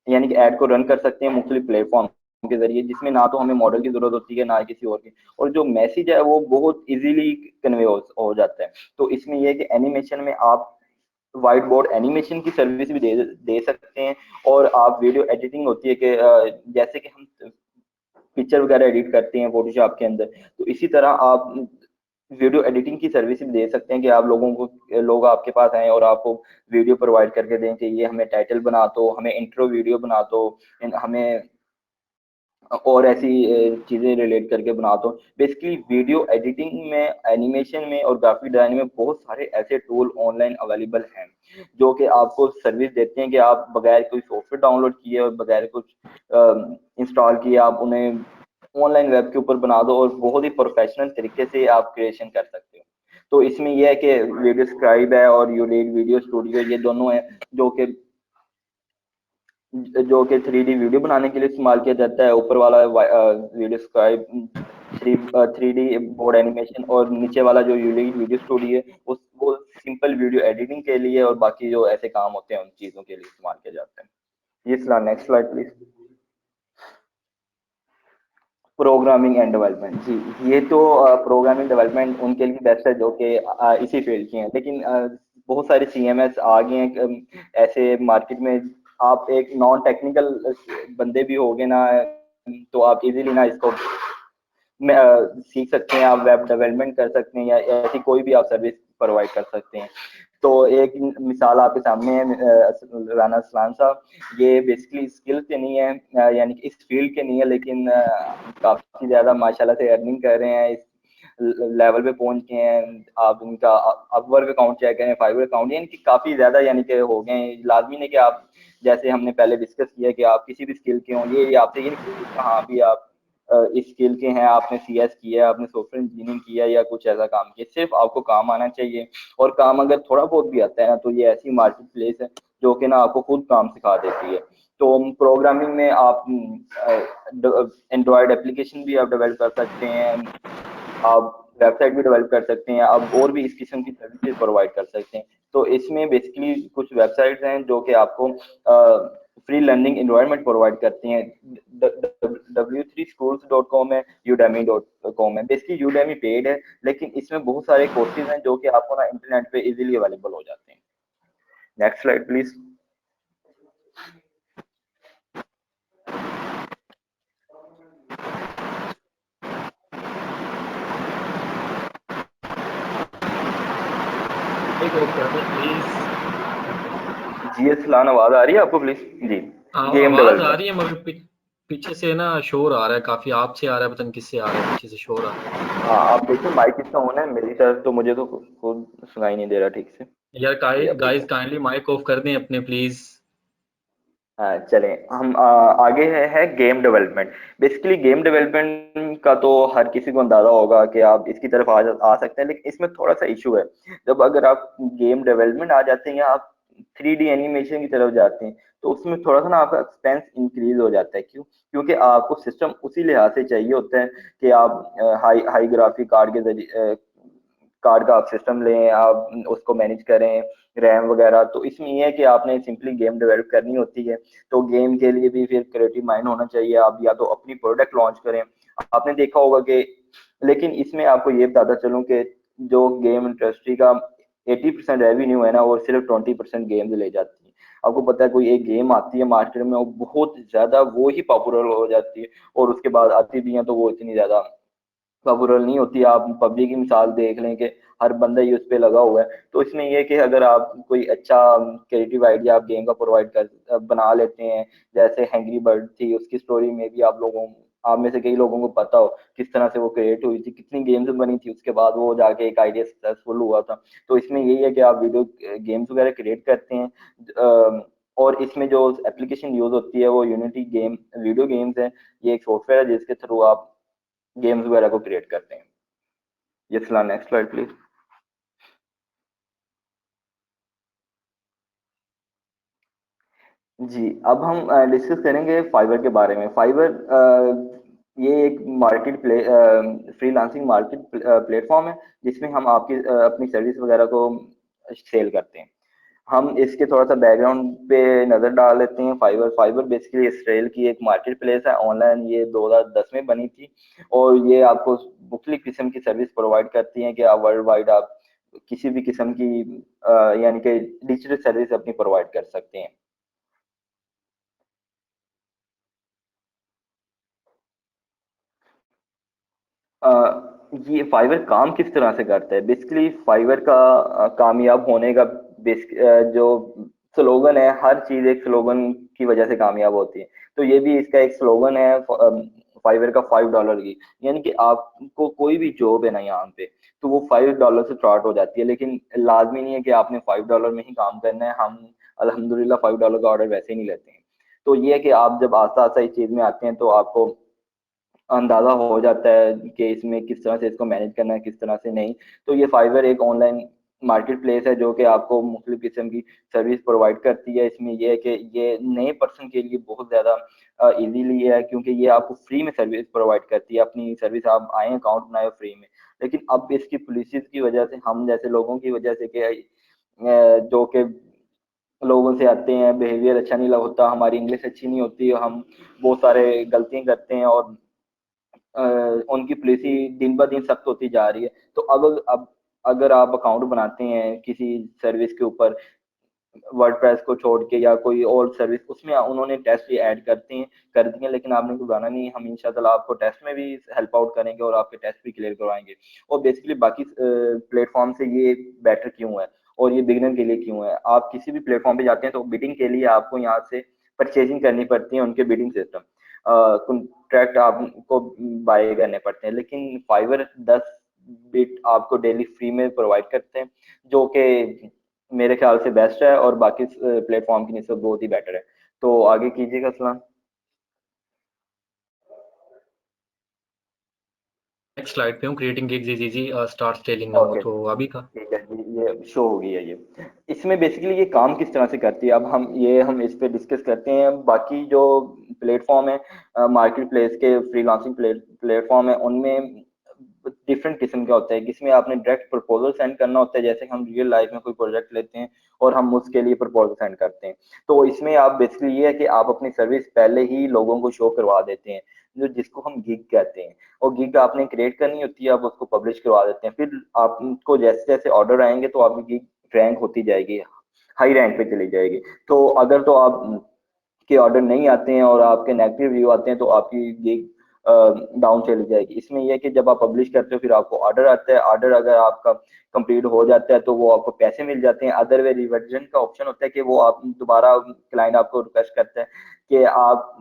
यानी कि ऐड को रन कर सकते हैं मुख्तलिफ प्लेटफॉर्म के जरिए, जिसमें ना तो हमें मॉडल की जरूरत होती है ना किसी और की, और जो मैसेज है वो बहुत इजीली कन्वे हो जाता है। तो इसमें यह है कि एनिमेशन में आप व्हाइट बोर्ड एनिमेशन की सर्विस भी दे सकते हैं, और आप वीडियो एडिटिंग होती है कि जैसे कि हम पिक्चर वगैरह एडिट करते हैं फोटोशॉप के अंदर, तो इसी तरह आप वीडियो एडिटिंग की सर्विस भी दे सकते हैं कि आप लोग आपके पास आए और आपको वीडियो प्रोवाइड करके दें कि ये हमें टाइटल बना दो, हमें इंट्रो वीडियो बना दो, हमें और ऐसी चीजें रिलेट करके बना दो। बेसिकली वीडियो एडिटिंग में, एनिमेशन में और ग्राफिक डिजाइन में बहुत सारे ऐसे टूल ऑनलाइन अवेलेबल हैं जो कि आपको सर्विस देते हैं कि आप बगैर कोई सॉफ्टवेयर डाउनलोड किए और बगैर कुछ इंस्टॉल किए आप उन्हें ऑनलाइन वेब के ऊपर बना दो और बहुत ही प्रोफेशनल तरीके से आप क्रिएशन कर सकते हो। तो इसमें यह है कि वीडियो स्क्राइब है और यूलेट वीडियो स्टूडियो, ये दोनों है जो कि 3D वीडियो बनाने के लिए इस्तेमाल किया जाता है। ऊपर वाला video scribe 3D board animation, और नीचे वाला जो यूनिक वीडियो स्टूडियो है वो सिंपल वीडियो एडिटिंग के लिए और बाकी जो ऐसे काम होते हैं उन चीजों के लिए इस्तेमाल किया जाता है। ये slide, next slide please. Programming and development, जी ये तो प्रोग्रामिंग डेवलपमेंट उनके लिए बेस्ट है जो कि इसी फील्ड की हैं, लेकिन बहुत सारे CMS आ गए हैं ऐसे मार्केट में। आप एक नॉन टेक्निकल बंदे भी होगे ना, तो आप इजीली ना इसको सीख सकते हैं, आप वेब डेवलपमेंट कर सकते हैं या ऐसी कोई भी आप सर्विस प्रोवाइड कर सकते हैं। तो एक मिसाल आपके सामने है, राना असलान साहब, ये बेसिकली स्किल के नहीं है, यानी कि इस फील्ड के नहीं है, लेकिन काफी ज्यादा माशाल्लाह से अर्निंग कर रहे हैं, इस लेवल पे पहुंच गए हैं। आप इनका अपवर्क अकाउंट चेक करें, फाइवर अकाउंट, यानी कि काफी ज्यादा यानी कि हो गए हैं। लाजमी नहीं कि आप, जैसे हमने पहले डिस्कस किया कि आप किसी भी स्किल के हों, ये आपसे ये नहीं पूछता हाँ भी आप इस स्किल के हैं, आपने सीएस किया, आपने सॉफ्टवेयर इंजीनियरिंग किया या कुछ ऐसा काम किया, सिर्फ आपको काम आना चाहिए। और काम अगर थोड़ा बहुत भी आता है ना, तो ये ऐसी मार्केट प्लेस है जो कि ना आपको खुद काम सिखा देती है। तो प्रोग्रामिंग में आप एंड्रॉयड एप्लीकेशन भी आप डेवलप कर सकते हैं, आप वेबसाइट भी डेवलप कर सकते हैं, आप और भी इस किस्म की सर्विसेज प्रोवाइड कर सकते हैं। तो इसमें बेसिकली कुछ वेबसाइट्स हैं जो कि आपको फ्री लर्निंग इन्वायरमेंट प्रोवाइड करती हैं। w3schools.com है, udemy.com है। बेसिकली यूडेमी पेड है, लेकिन इसमें बहुत सारे कोर्सेज हैं जो कि आपको ना इंटरनेट पे इजीली अवेलेबल हो जाते हैं। Next slide please. प्लीज। जी असलान, आवाज आ रही है आपको प्लीज? जी। गेम आवाज आ डेवलपमेंट। रही है मगर पीछे से ना शोर आ रहा है काफी, आपसे आ रहा है, पता नहीं किससे आ रहा है, पीछे से शोर आ रहा है। हाँ, आप देखिए माइक इसका ऑन है, मेरी तरफ तो मुझे तो खुद सुनाई नहीं दे रहा ठीक से। यार जी आप गाइस देखिए। काइंडली माइक ऑफ कर दें अपने प्लीज। हाँ चलें, हम आगे है game development. Basically game development का तो हर किसी को अंदाजा होगा कि आप इसकी तरफ आ सकते हैं, लेकिन इसमें थोड़ा सा इशू है। जब अगर आप गेम डेवलपमेंट आ जाते हैं या आप 3D एनिमेशन की तरफ जाते हैं, तो उसमें थोड़ा सा ना आपका एक्सपेंस इंक्रीज हो जाता है। क्यों? क्योंकि आपको सिस्टम उसी लिहाज से चाहिए होता है कि आप हाई हाई ग्राफिक कार्ड के जरिए कार्ड का आप सिस्टम लें, आप उसको मैनेज करें, रैम वगैरह। तो इसमें यह है कि आपने सिंपली गेम डेवलप करनी होती है, तो गेम के लिए भी फिर क्रिएटिव माइंड होना चाहिए। आप या तो अपनी प्रोडक्ट लॉन्च करें, आपने देखा होगा कि, लेकिन इसमें आपको ये बताता चलूं कि जो गेम इंडस्ट्री का 80% रेवेन्यू है ना, वो सिर्फ 20% गेम ले जाती है। आपको पता है, कोई एक गेम आती है मार्केट में, वो बहुत ज्यादा वो ही पॉपुलर हो जाती है, और उसके बाद आती भी है तो वो इतनी ज्यादा पॉपुलर नहीं होती। आप पबजी की मिसाल देख लें कि हर बंदा ही उस पे लगा हुआ है। तो इसमें यह है कि अगर आप कोई अच्छा क्रिएटिव आइडिया आप गेम का प्रोवाइड कर बना लेते हैं, जैसे हैंग्री बर्ड थी, उसकी स्टोरी में भी आप में से कई लोगों को पता हो किस तरह से वो क्रिएट हुई थी, कितनी गेम्स बनी थी, उसके बाद वो जाके एक आइडिया सक्सेसफुल हुआ था। तो इसमें यही है कि आप वीडियो गेम्स वगैरह क्रिएट करते हैं, और इसमें जो एप्लीकेशन यूज होती है वो यूनिटी गेम वीडियो गेम्स है। ये एक सॉफ्टवेयर है जिसके थ्रू आप गेम्स वगैरह को क्रिएट करते हैं। ये सलाह, नेक्स्ट स्लाइड प्लीज। जी, अब हम डिस्कस करेंगे फाइवर के बारे में। फाइवर ये एक market play freelancing market platform है, जिसमें हम आपकी अपनी सर्विस वगैरह को सेल करते हैं। हम इसके थोड़ा सा बैकग्राउंड पे नजर डाल लेते हैं। फाइवर फाइवर बेसिकली इसराइल की एक मार्केट प्लेस है ऑनलाइन, ये 2010 में बनी थी, और ये आपको मुख्तलिफ किस्म की सर्विस प्रोवाइड करती हैं कि आप वर्ल्ड वाइड आप किसी भी किस्म की यानी कि डिजिटल सर्विस अपनी प्रोवाइड कर सकते हैं। अ, ये फाइवर काम किस तरह से करता है? बेसिकली फाइवर का कामयाब होने का जो स्लोगन है, हर चीज एक स्लोगन की वजह से कामयाब होती है। तो ये भी इसका एक स्लोगन है, फाइवर का $5 की, यानी कि आपको कोई भी जॉब है ना यहाँ पे, तो वो $5 से स्टार्ट हो जाती है। लेकिन लाजमी नहीं है कि आपने $5 में ही काम करना है। हम अल्हम्दुलिल्लाह $5 का ऑर्डर वैसे ही नहीं लेते हैं। तो ये है कि आप जब आस्ता आस्ता इस चीज में आते हैं, तो आपको अंदाजा हो जाता है कि इसमें किस तरह से इसको मैनेज करना है, किस तरह से नहीं। तो ये फाइवर एक ऑनलाइन मार्केट प्लेस है जो कि आपको मुख्तलिफ किस्म की सर्विस प्रोवाइड करती है। इसमें यह है कि ये नए पर्सन के लिए बहुत ज़्यादा इजीली है, क्योंकि ये आपको फ्री में सर्विस प्रोवाइड करती है। अपनी सर्विस आप आए, अकाउंट बनाए फ्री में। लेकिन अब इसकी पॉलिसीज की वजह से, हम जैसे लोगों की वजह से, कि जो कि लोगों से आते हैं, बिहेवियर अच्छा नहीं होता, हमारी इंग्लिश अच्छी नहीं होती, हम बहुत सारे गलतियां करते हैं, और अ, उनकी पॉलिसी दिन ब दिन सख्त होती जा रही है। तो अब अगर आप अकाउंट बनाते हैं किसी सर्विस के ऊपर, वर्डप्रेस को छोड़ के या कोई और सर्विस, उसमें उन्होंने टेस्ट ये ऐड करते हैं कर दिए, लेकिन आपने घबराना नहीं, हम इंशाल्लाह आपको टेस्ट में भी हेल्प आउट करेंगे और आपके टेस्ट भी क्लियर करवाएंगे। और बेसिकली बाकी प्लेटफॉर्म से ये बेटर क्यों है? और ये बिगिनर के लिए क्यों है। आप किसी भी प्लेटफॉर्म पे जाते हैं तो बिडिंग के लिए आपको यहाँ से परचेजिंग करनी पड़ती है, उनके बिडिंग सिस्टम कॉन्ट्रैक्ट आपको बाय करने पड़ते हैं। लेकिन फाइवर 10 बिट आपको डेली फ्री में प्रोवाइड करते हैं, जो कि मेरे ख्याल से बेस्ट है और बाकी प्लेटफॉर्म की निस्बत बहुत ही बेटर है। तो आगे कीजिएगा सलाम। नेक्स्ट स्लाइड पे हूँ, creating gigs is easy, start scaling now, okay, तो अभी का। ठीक है जी, ये शो हो गई है ये। इसमें बेसिकली ये काम किस तरह से करती है, अब हम इस पे डिस्कस करते हैं। बाकी जो प्लेटफॉर्म है मार्केट प्लेस के फ्रीलांसिंग प्लेटफॉर्म है, उनमें डिफरेंट किस्म का होता है। जिसमें आपने डायरेक्ट प्रपोजल सेंड करना होता है, जैसे हम रियल लाइफ में कोई प्रोजेक्ट लेते हैं और हम उसके लिए प्रपोजल सेंड करते हैं। तो इसमें आप बेसिकली ये है कि आप अपनी सर्विस पहले ही लोगों को शो करवा देते हैं, जो जिसको हम गिग कहते हैं। और गिग आपने क्रिएट करनी होती है, आप उसको पब्लिश करवा देते हैं। फिर आपको जैसे जैसे ऑर्डर आएंगे तो आपकी गिग रैंक होती जाएगी, हाई रैंक पे चली जाएगी। तो अगर तो आप के ऑर्डर नहीं आते हैं और आपके नेगेटिव रिव्यू आते हैं तो आपकी गिग डाउन चली जाएगी। इसमें यह है कि जब आप पब्लिश करते हो फिर आपको ऑर्डर आता है, ऑर्डर अगर आपका कंप्लीट हो जाता है तो वो आपको पैसे मिल जाते हैं। अदर वे रिवर्जन का ऑप्शन होता है कि वो आप दोबारा क्लाइंट आपको रिक्वेस्ट करता है कि आप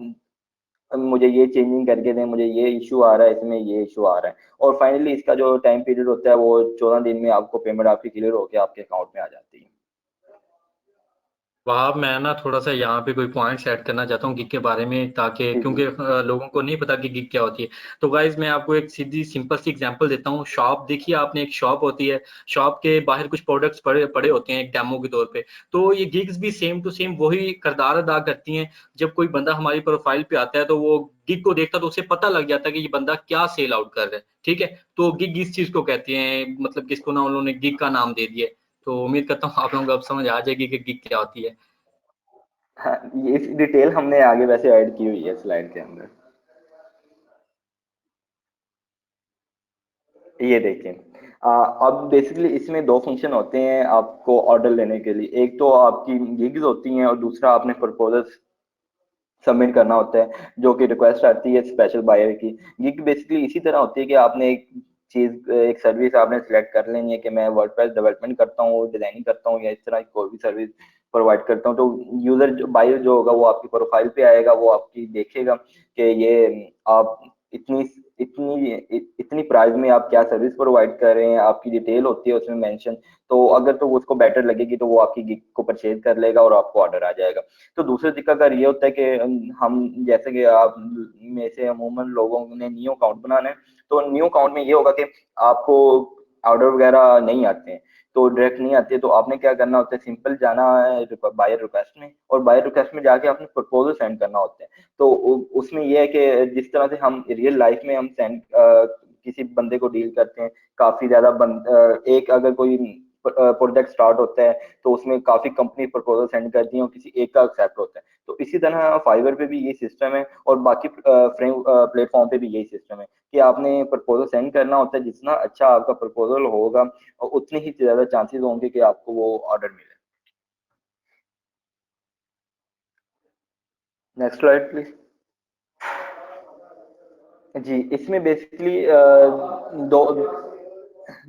मुझे ये चेंजिंग करके दें, मुझे ये इशू आ रहा है, इसमें ये इशू आ रहा है। और फाइनली इसका जो टाइम पीरियड होता है वो 14 दिन में आपको पेमेंट आपकी क्लियर होकर आपके अकाउंट में आ जाती है। वहाँ मैं ना थोड़ा सा यहाँ पे कोई पॉइंट्स ऐड करना चाहता हूँ गिग के बारे में, ताकि जी जी क्योंकि लोगों को नहीं पता कि गिग क्या होती है। तो गाइज मैं आपको एक सीधी सिंपल सी एग्जांपल देता हूँ। शॉप देखिए आपने, एक शॉप होती है, शॉप के बाहर कुछ प्रोडक्ट्स पड़े पड़े होते हैं एक डेमो के तौर पे। तो ये गिग्स भी सेम टू सेम वही किरदार अदा करती हैं। जब कोई बंदा हमारी प्रोफाइल पे आता है तो वो गिग को देखता है तो उसे पता लग जाता है कि ये बंदा क्या सेल आउट कर रहा है, ठीक है। तो गिग इस चीज को कहते हैं, मतलब किसको ना उन्होंने गिग का नाम दे दिया है। तो उम्मीद करता हूँ आप लोगों को अब समझ आ जाएगी कि गिग क्या होती है। हाँ, ये डिटेल हमने आगे वैसे ऐड की हुई है स्लाइड के अंदर। ये देखिए, अब बेसिकली इसमें दो फंक्शन होते हैं आपको ऑर्डर लेने के लिए। एक तो आपकी गिग्स होती हैं और दूसरा आपने प्रपोजल्स सबमिट करना होता है, जो कि रिक्वेस्ट आती है स्पेशल बायर की। गिग बेसिकली इसी तरह होती है कि आपने एक चीज, एक सर्विस आपने सिलेक्ट कर लेनी है कि मैं वर्डप्रेस डेवलपमेंट करता हूँ, डिजाइनिंग करता हूँ या इस तरह की कोई भी सर्विस प्रोवाइड करता हूँ। तो यूजर जो बायर जो होगा वो आपकी प्रोफाइल पे आएगा, वो आपकी देखेगा कि ये आप इतनी इतनी इतनी प्राइस में आप क्या सर्विस प्रोवाइड कर रहे हैं, आपकी डिटेल होती है उसमें मेंशन। तो अगर तो उसको बेटर लगेगी तो वो आपकी गिग को परचेज कर लेगा और आपको ऑर्डर आ जाएगा। तो दूसरे तरीका का ये होता है कि हम जैसे कि आप में से अमूमन लोगों ने न्यू अकाउंट बनाना है, तो न्यू अकाउंट में ये होगा कि आपको ऑर्डर वगैरह नहीं आते हैं, तो डायरेक्ट नहीं आते। तो आपने क्या करना होता है, सिंपल जाना है बायर रिक्वेस्ट में, और बायर रिक्वेस्ट में जाके आपने प्रपोजल सेंड करना होता है। तो उसमें ये है कि जिस तरह से हम रियल लाइफ में हम सेंड किसी बंदे को डील करते हैं, काफी ज्यादा एक अगर कोई प्रोजेक्ट स्टार्ट होता है तो उसमें काफी कंपनी प्रपोजल सेंड करती है और किसी एक का एक्सेप्ट होता है। तो इसी तरह फाइवर पे भी ये सिस्टम है और बाकी फ्रेम प्लेटफॉर्म पे भी यही सिस्टम है कि आपने प्रपोजल सेंड करना होता है। जितना अच्छा आपका प्रपोजल होगा और उतने ही ज्यादा चांसेस होंगे कि आपको वो ऑर्डर मिले। Next slide please. जी, इसमें बेसिकली दो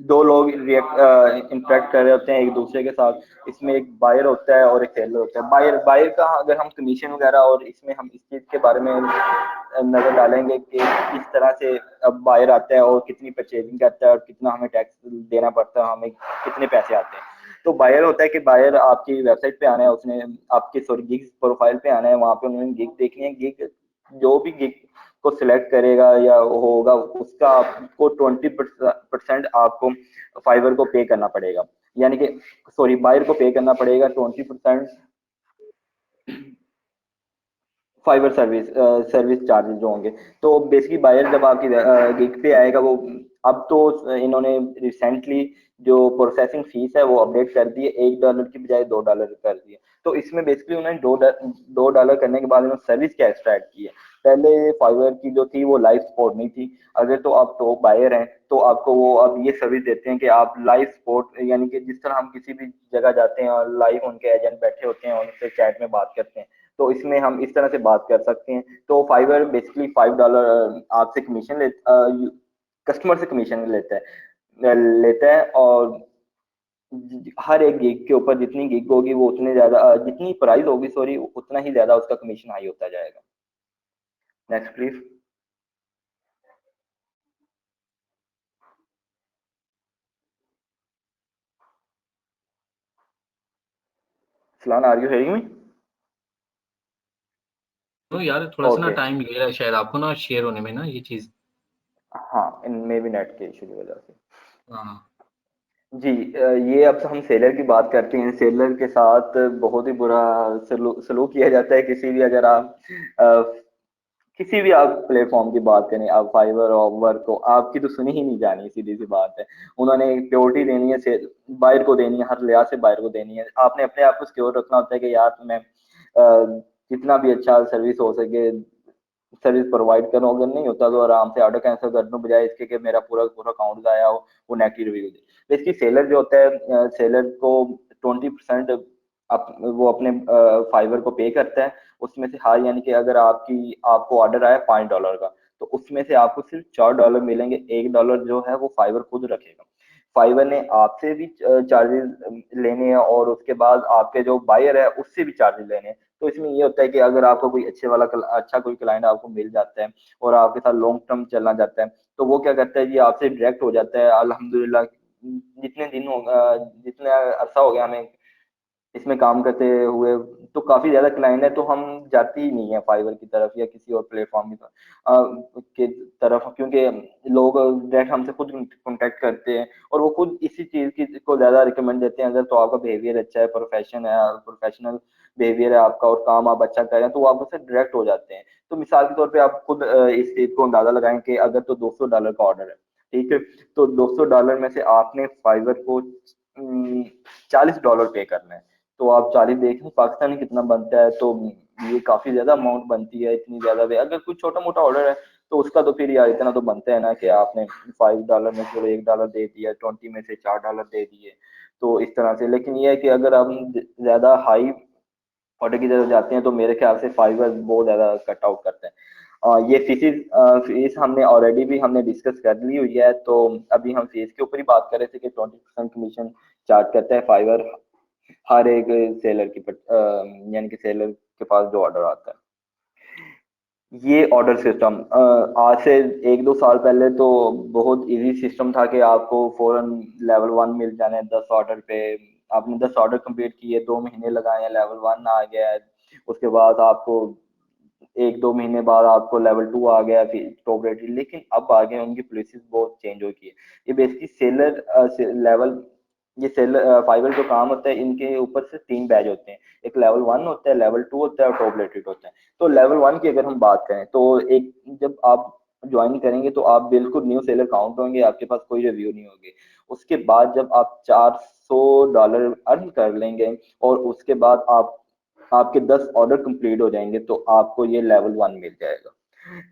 दो लोग रिएक्ट इंटरेक्ट कर रहे होते हैं एक दूसरे के साथ। इसमें एक बायर होता है और एक सेलर होता है। बायर बायर का अगर हम कमीशन वगैरह, और इसमें हम इस चीज के बारे में नजर डालेंगे कि किस तरह से अब बायर आता है और कितनी परचेजिंग करता है और कितना हमें टैक्स देना पड़ता है, हमें कितने पैसे आते हैं। तो बायर होता है कि बायर आपकी वेबसाइट पे आना है, उसने आपके सॉरी गिग प्रोफाइल पे आना है, वहां पे उन्होंने गिग देखनी है। गिग जो भी गिग को सिलेक्ट करेगा या होगा उसका आपको 20% आपको फाइवर को पे करना पड़ेगा, यानी कि सॉरी बायर को पे करना पड़ेगा 20% फाइबर सर्विस चार्जेस जो होंगे। तो बेसिकली बायर जब आपकी गिग पे आएगा, वो अब तो इन्होंने रिसेंटली जो प्रोसेसिंग फीस है वो अपडेट कर दी है, $1 की बजाय $2 कर दी है। तो इसमें बेसिकली उन्होंने $2 करने के बाद इन्होंने सर्विस क्या एक्स्ट्रा ऐड की है। पहले फाइवर की जो थी वो लाइव सपोर्ट नहीं थी। अगर तो आप टॉप बायर हैं तो आपको वो अब ये सर्विस देते हैं कि आप लाइव सपोर्ट, यानी कि जिस तरह हम किसी भी जगह जाते हैं और लाइव उनके एजेंट बैठे होते हैं और उनसे चैट में बात करते हैं, तो इसमें हम इस तरह से बात कर सकते हैं। तो फाइवर बेसिकली $5 आपसे कमीशन कस्टमर से कमीशन लेता है और हर एक गिग के ऊपर जितनी गिग होगी वो उतने ज्यादा, जितनी प्राइस होगी सॉरी, उतना ही ज्यादा उसका कमीशन हाई होता जाएगा। Next please. फलान, आर यू हेयरिंग मी? तो यार थोड़ा सा ना ओके। टाइम ले रहा है शायद आपको ना शेयर होने में ना ये चीज। हाँ, इनमें भी नेट के इशू की वजह से। हाँ। जी, ये अब हम सेलर की बात करते हैं। सेलर के साथ बहुत ही बुरा सलूक किया जाता है। किसी भी, अगर आप किसी भी आप प्लेटफॉर्म की बात करें, आप फाइवर और वर्क को, आपकी तो सुनी ही नहीं जानी, सीधी सी बात है। उन्होंने प्योरिटी देनी है, से बायर को देनी है, हर लिहाज से बायर को देनी है। आपने अपने आप को सिक्योर रखना होता है कि यार मैं जितना भी अच्छा सर्विस हो सके सर्विस प्रोवाइड करूँ। अगर नहीं होता तो आराम से ऑर्डर कैंसिल कर दूं, बजाय इसके कि मेरा पूरा पूरा अकाउंट गया हो, वो नेगेटिव रिव्यू दे। बेसिकली सेलर जो होता है, सेलर को 20% वो अपने फाइवर को पे करता है। उसमें से हार, यानी कि अगर आपको ऑर्डर आया $5 का, तो उसमें से आपको सिर्फ $4 मिलेंगे। $1 जो है वो फाइवर खुद रखेगा। फाइवर ने आपसे भी चार्जेस लेने हैं, और उसके बाद आपके जो बायर है उससे भी चार्जेस लेने हैं। तो इसमें ये होता है कि अगर आपको कोई अच्छा कोई क्लाइंट आपको मिल जाता है और आपके साथ लॉन्ग टर्म चलना चाहता है, तो वो क्या करता है जी, आपसे डायरेक्ट हो जाता है। अल्हम्दुलिल्लाह, जितने अरसा हो गया हमें इसमें काम करते हुए, तो काफी ज्यादा क्लाइंट है, तो हम जाते ही नहीं है फाइवर की तरफ या किसी और प्लेटफॉर्म के तरफ, क्योंकि लोग डायरेक्ट हमसे खुद कांटेक्ट करते हैं, और वो खुद इसी चीज की को ज्यादा रिकमेंड देते हैं। अगर तो आपका बिहेवियर अच्छा है, प्रोफेशनल बिहेवियर है आपका, और काम आप अच्छा कर रहे हैं, तो वो आपसे डायरेक्ट हो जाते हैं। तो मिसाल के तौर पे आप खुद इस चीज को अंदाजा लगाएं कि अगर तो $200 का ऑर्डर है, ठीक है, तो $200 में से आपने फाइवर को $40 पे करना है। तो आप 40 देखें पाकिस्तान में कितना बनता है, तो ये काफी ज्यादा अमाउंट बनती है। इतनी ज्यादा अगर कुछ छोटा मोटा ऑर्डर है तो उसका तो फिर यार इतना तो बनता है ना, कि आपने $5 में चलो $1 दे दिया, 20 में से $4 दे दिए, तो इस तरह से। लेकिन ये है कि अगर हम ज्यादा हाई ऑर्डर की तरफ जाते हैं, तो मेरे ख्याल से फाइवर बहुत ज्यादा कट आउट करते हैं। ये फीस हमने ऑलरेडी भी हमने डिस्कस कर ली हुई है। तो अभी हम फीस के ऊपर ही बात कर रहे थे कि 20% कमीशन चार्ज करता है फाइवर हर एक सेलर यानी कि सेलर के पास जो ऑर्डर आता है। ये ऑर्डर सिस्टम आज से 1-2 साल पहले तो बहुत इजी सिस्टम था कि आपको फौरन लेवल 1 मिल जाने 10 ऑर्डर पे। आपने 10 ऑर्डर कंप्लीट किए, 2 महीने लगाए, लेवल 1 आ गया है। उसके बाद आपको 1-2 महीने बाद आपको लेवल 2 आ गया, फिर टॉप रेटेड। लेकिन अब आ गए, उनकी पॉलिसीज बहुत चेंज हो गई है। ये बेसिकली लेवल ये सेलर फाइबर जो काम होता है, इनके ऊपर से 3 बैच होते हैं। एक लेवल 1 होता है, लेवल 2 होता है, और टॉप रेटेड होता है। तो लेवल 1 की अगर हम बात करें, तो एक जब आप ज्वाइन करेंगे तो आप बिल्कुल न्यू सेलर काउंट होंगे, आपके पास कोई रिव्यू नहीं होगी। उसके बाद जब आप $400 अर्न कर लेंगे, और उसके बाद आपके 10 ऑर्डर कंप्लीट हो जाएंगे, तो आपको ये लेवल 1 मिल जाएगा।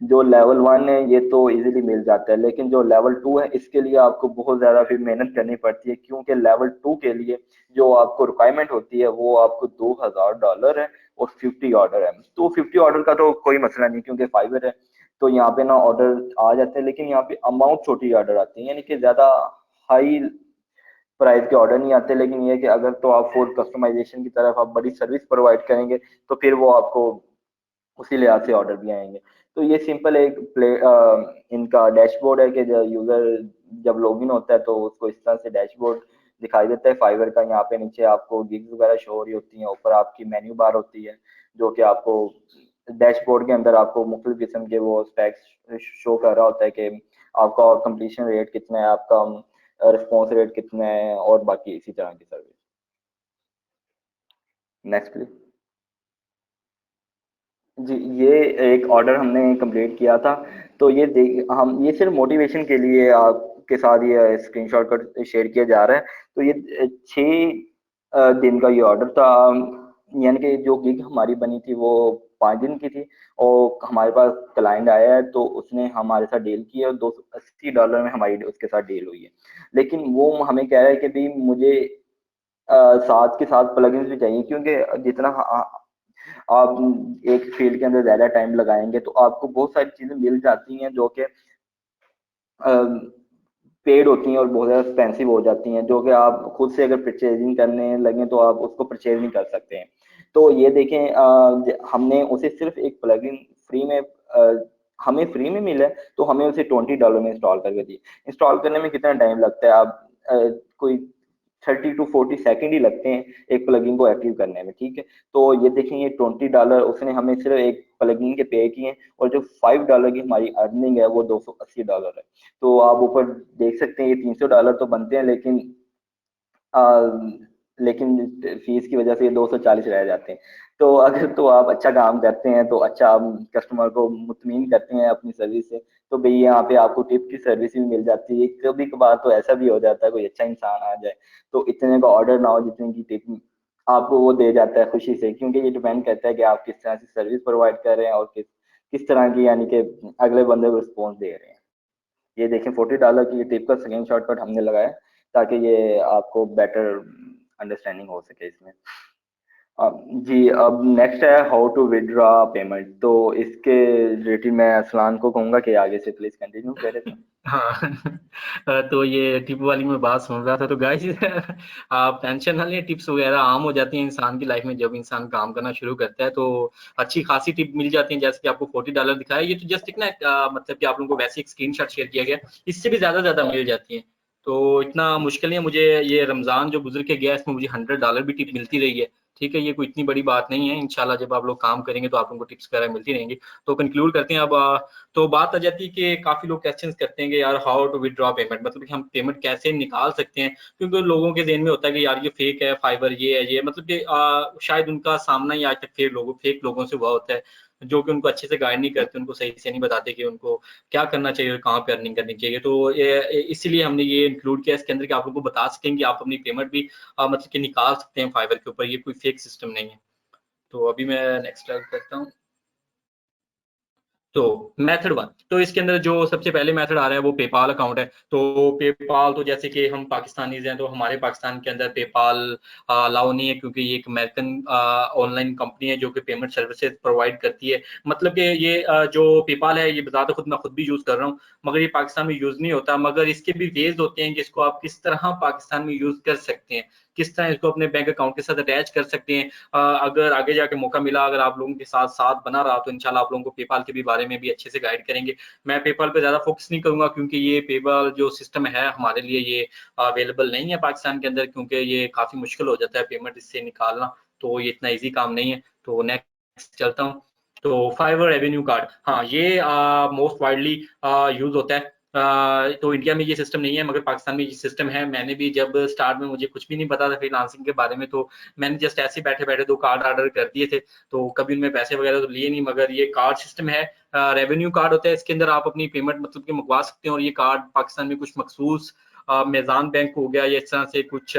जो लेवल 1 है ये तो इजीली मिल जाता है, लेकिन जो लेवल 2 है इसके लिए आपको बहुत ज्यादा फिर मेहनत करनी पड़ती है, क्योंकि लेवल 2 के लिए जो आपको रिक्वायरमेंट होती है वो आपको $2000 है, और 50 ऑर्डर है। तो 50 ऑर्डर का तो कोई मसला नहीं, क्योंकि फाइबर है, तो यहाँ पे ना ऑर्डर आ जाते हैं, लेकिन यहाँ पे अमाउंट छोटी ऑर्डर आती है, यानी कि ज्यादा हाई प्राइस के ऑर्डर नहीं आते। लेकिन ये है कि अगर तो आप फुल कस्टमाइजेशन की तरफ आप बड़ी सर्विस प्रोवाइड करेंगे, तो फिर वो आपको उसी लिहाज से ऑर्डर भी आएंगे। तो ये सिंपल एक इनका डैशबोर्ड है कि जो यूजर जब लॉगिन होता है तो उसको इस तरह से डैशबोर्ड दिखाई देता है फाइवर का। यहाँ पे नीचे आपको गिग्स वगैरह शो हो रही होती हैं, ऊपर आपकी मेन्यू बार होती है, जो कि आपको डैशबोर्ड के अंदर आपको मुख्तलिफ किस्म के वो स्पेक्स शो कर रहा होता है कि आपका कंप्लीशन रेट कितना है, आपका रिस्पॉन्स रेट कितना है, और बाकी इसी तरह की सर्विस। Next please. जी, ये एक ऑर्डर हमने कंप्लीट किया था। तो ये सिर्फ मोटिवेशन के लिए आपके साथ ये स्क्रीनशॉट कर शेयर किया जा रहा है। तो ये 6 दिन का ये ऑर्डर था। यानी कि जो गिग हमारी बनी थी वो 5 दिन की थी, और हमारे पास क्लाइंट आया है, तो उसने हमारे साथ डील की है, और $280 में हमारी उसके साथ डील हुई है। लेकिन वो हमें कह रहा है कि भाई मुझे साथ के साथ प्लगइन्स भी चाहिए, क्योंकि जितना आप एक फील्ड के अंदर ज्यादा टाइम लगाएंगे, तो आपको बहुत सारी चीजें मिल जाती हैं जो कि पेड होती हैं और बहुत ज़्यादा एक्सपेंसिव हो जाती हैं, जो कि आप खुद से अगर परचेजिंग करने लगें तो आप उसको परचेज नहीं कर सकते हैं। तो ये देखें, हमने उसे सिर्फ एक प्लगइन फ्री में हमें फ्री में मिला है, तो हमें उसे $20 में इंस्टॉल करके दिए। इंस्टॉल करने में कितना टाइम लगता है? आप कोई 30 to 40 सेकंड ही लगते हैं एक प्लगइन को एक्टिव करने में, ठीक है। तो ये देखें, ये $20 उसने हमें सिर्फ एक प्लगइन के पे किए, और जो $5 की हमारी अर्निंग है वो $280 है। तो आप ऊपर देख सकते हैं, ये $300 तो बनते हैं, आ, लेकिन फीस की वजह से ये 240 रह जाते हैं। तो अगर तो आप अच्छा काम करते हैं, तो अच्छा आप कस्टमर को मुतमीन करते हैं अपनी सर्विस से, तो भाई यहाँ पे आपको टिप की सर्विस भी मिल जाती है। कभी कभार तो ऐसा भी हो जाता है कोई अच्छा इंसान आ जाए तो इतने का ऑर्डर ना हो जितने की टिप आपको वो दे जाता है खुशी से, क्योंकि ये डिपेंड करता है कि आप किस तरह से सर्विस प्रोवाइड कर रहे हैं और किस तरह की, यानी कि अगले बंदे को रिस्पॉन्स दे रहे हैं। ये देखें, $40 की टिप का स्क्रीनशॉट हमने लगाया ताकि ये आपको बेटर अंडरस्टैंडिंग हो सके इसमें। जी, अब नेक्स्ट है हाउ टू विड्रॉ पेमेंट। तो इसके रिलेटेड मैं असलान को कहूंगा कि आगे से प्लीज कंटिन्यू करें। तो हाँ तो ये टिप वाली मैं बात सुन रहा था, तो गाइस आप टेंशन ना लें, टिप्स वगैरह आम हो जाती हैं इंसान की लाइफ में। जब इंसान काम करना शुरू करता है तो अच्छी खासी टिप मिल जाती है, जैसे कि आपको $40 दिखाया। ये तो जस्ट एक ना मतलब कि आप लोगों को वैसे एक स्क्रीनशॉट शेयर किया गया, इससे भी ज्यादा मिल जाती है। तो इतना मुश्किल नहीं है। मुझे ये रमजान जो गुजर के गया, इसमें मुझे $100 भी टिप मिलती रही है। ठीक है, ये कोई इतनी बड़ी बात नहीं है। इंशाल्लाह जब आप लोग काम करेंगे तो आप लोगों को टिप्स वगैरह मिलती रहेंगी। तो कंक्लूड करते हैं अब। तो बात आ जाती है कि काफी लोग क्वेश्चंस करते हैं कि यार हाउ टू विड्रॉ पेमेंट, मतलब कि हम पेमेंट कैसे निकाल सकते हैं, क्योंकि लोगों के ज़हन में होता है कि यार ये फेक है, फाइबर ये है, ये मतलब कि शायद उनका सामना ही आज तक फेक लोगों से हुआ होता है, जो कि उनको अच्छे से गाइड नहीं करते, उनको सही से नहीं बताते कि उनको क्या करना चाहिए और कहाँ पे अर्निंग करनी चाहिए। तो इसीलिए हमने ये इंक्लूड किया इसके अंदर कि आप लोगों को बता सकें कि आप अपनी पेमेंट भी मतलब कि निकाल सकते हैं फाइबर के ऊपर। ये कोई फेक सिस्टम नहीं है। तो अभी मैं नेक्स्ट करता हूँ। तो मेथड 1, तो इसके अंदर जो सबसे पहले मेथड आ रहा है वो पेपाल अकाउंट है। तो पेपाल, तो जैसे कि हम पाकिस्तानीज हैं, तो हमारे पाकिस्तान के अंदर पेपाल अलाउ नहीं है, क्योंकि ये एक अमेरिकन ऑनलाइन कंपनी है जो कि पेमेंट सर्विसेज प्रोवाइड करती है। मतलब कि ये जो पेपाल है, ये बताते खुद मैं खुद भी यूज कर रहा हूँ, मगर ये पाकिस्तान में यूज नहीं होता। मगर इसके भी वेज होते हैं कि इसको आप किस तरह पाकिस्तान में यूज कर सकते हैं, किस तरह इसको अपने बैंक अकाउंट के साथ अटैच कर सकते हैं। अगर आगे जाके मौका मिला, अगर आप लोगों के साथ साथ बना रहा, तो इंशाल्लाह आप लोगों को पेपाल के भी बारे में भी अच्छे से गाइड करेंगे। मैं पेपाल पे ज्यादा फोकस नहीं करूंगा, क्योंकि ये पेपाल जो सिस्टम है हमारे लिए ये अवेलेबल नहीं है पाकिस्तान के अंदर, क्योंकि ये काफी मुश्किल हो जाता है पेमेंट इससे निकालना। तो ये इतना ईजी काम नहीं है। तो नेक्स्ट चलता हूँ। तो फाइवर रेवेन्यू कार्ड, हाँ ये मोस्ट वाइडली यूज होता है। तो इंडिया में ये सिस्टम नहीं है, मगर पाकिस्तान में ये सिस्टम है। मैंने भी जब स्टार्ट में मुझे कुछ भी नहीं पता था फ्रीलांसिंग के बारे में, तो मैंने जस्ट ऐसे बैठे बैठे 2 कार्ड ऑर्डर कर दिए थे। तो कभी उनमें पैसे वगैरह तो लिए नहीं, मगर ये कार्ड सिस्टम है। रेवेन्यू कार्ड होता है, इसके अंदर आप अपनी पेमेंट मतलब कि मंगवा सकते हैं। और ये कार्ड पाकिस्तान में कुछ मखसूस मेज़ान बैंक हो गया, या इस तरह से कुछ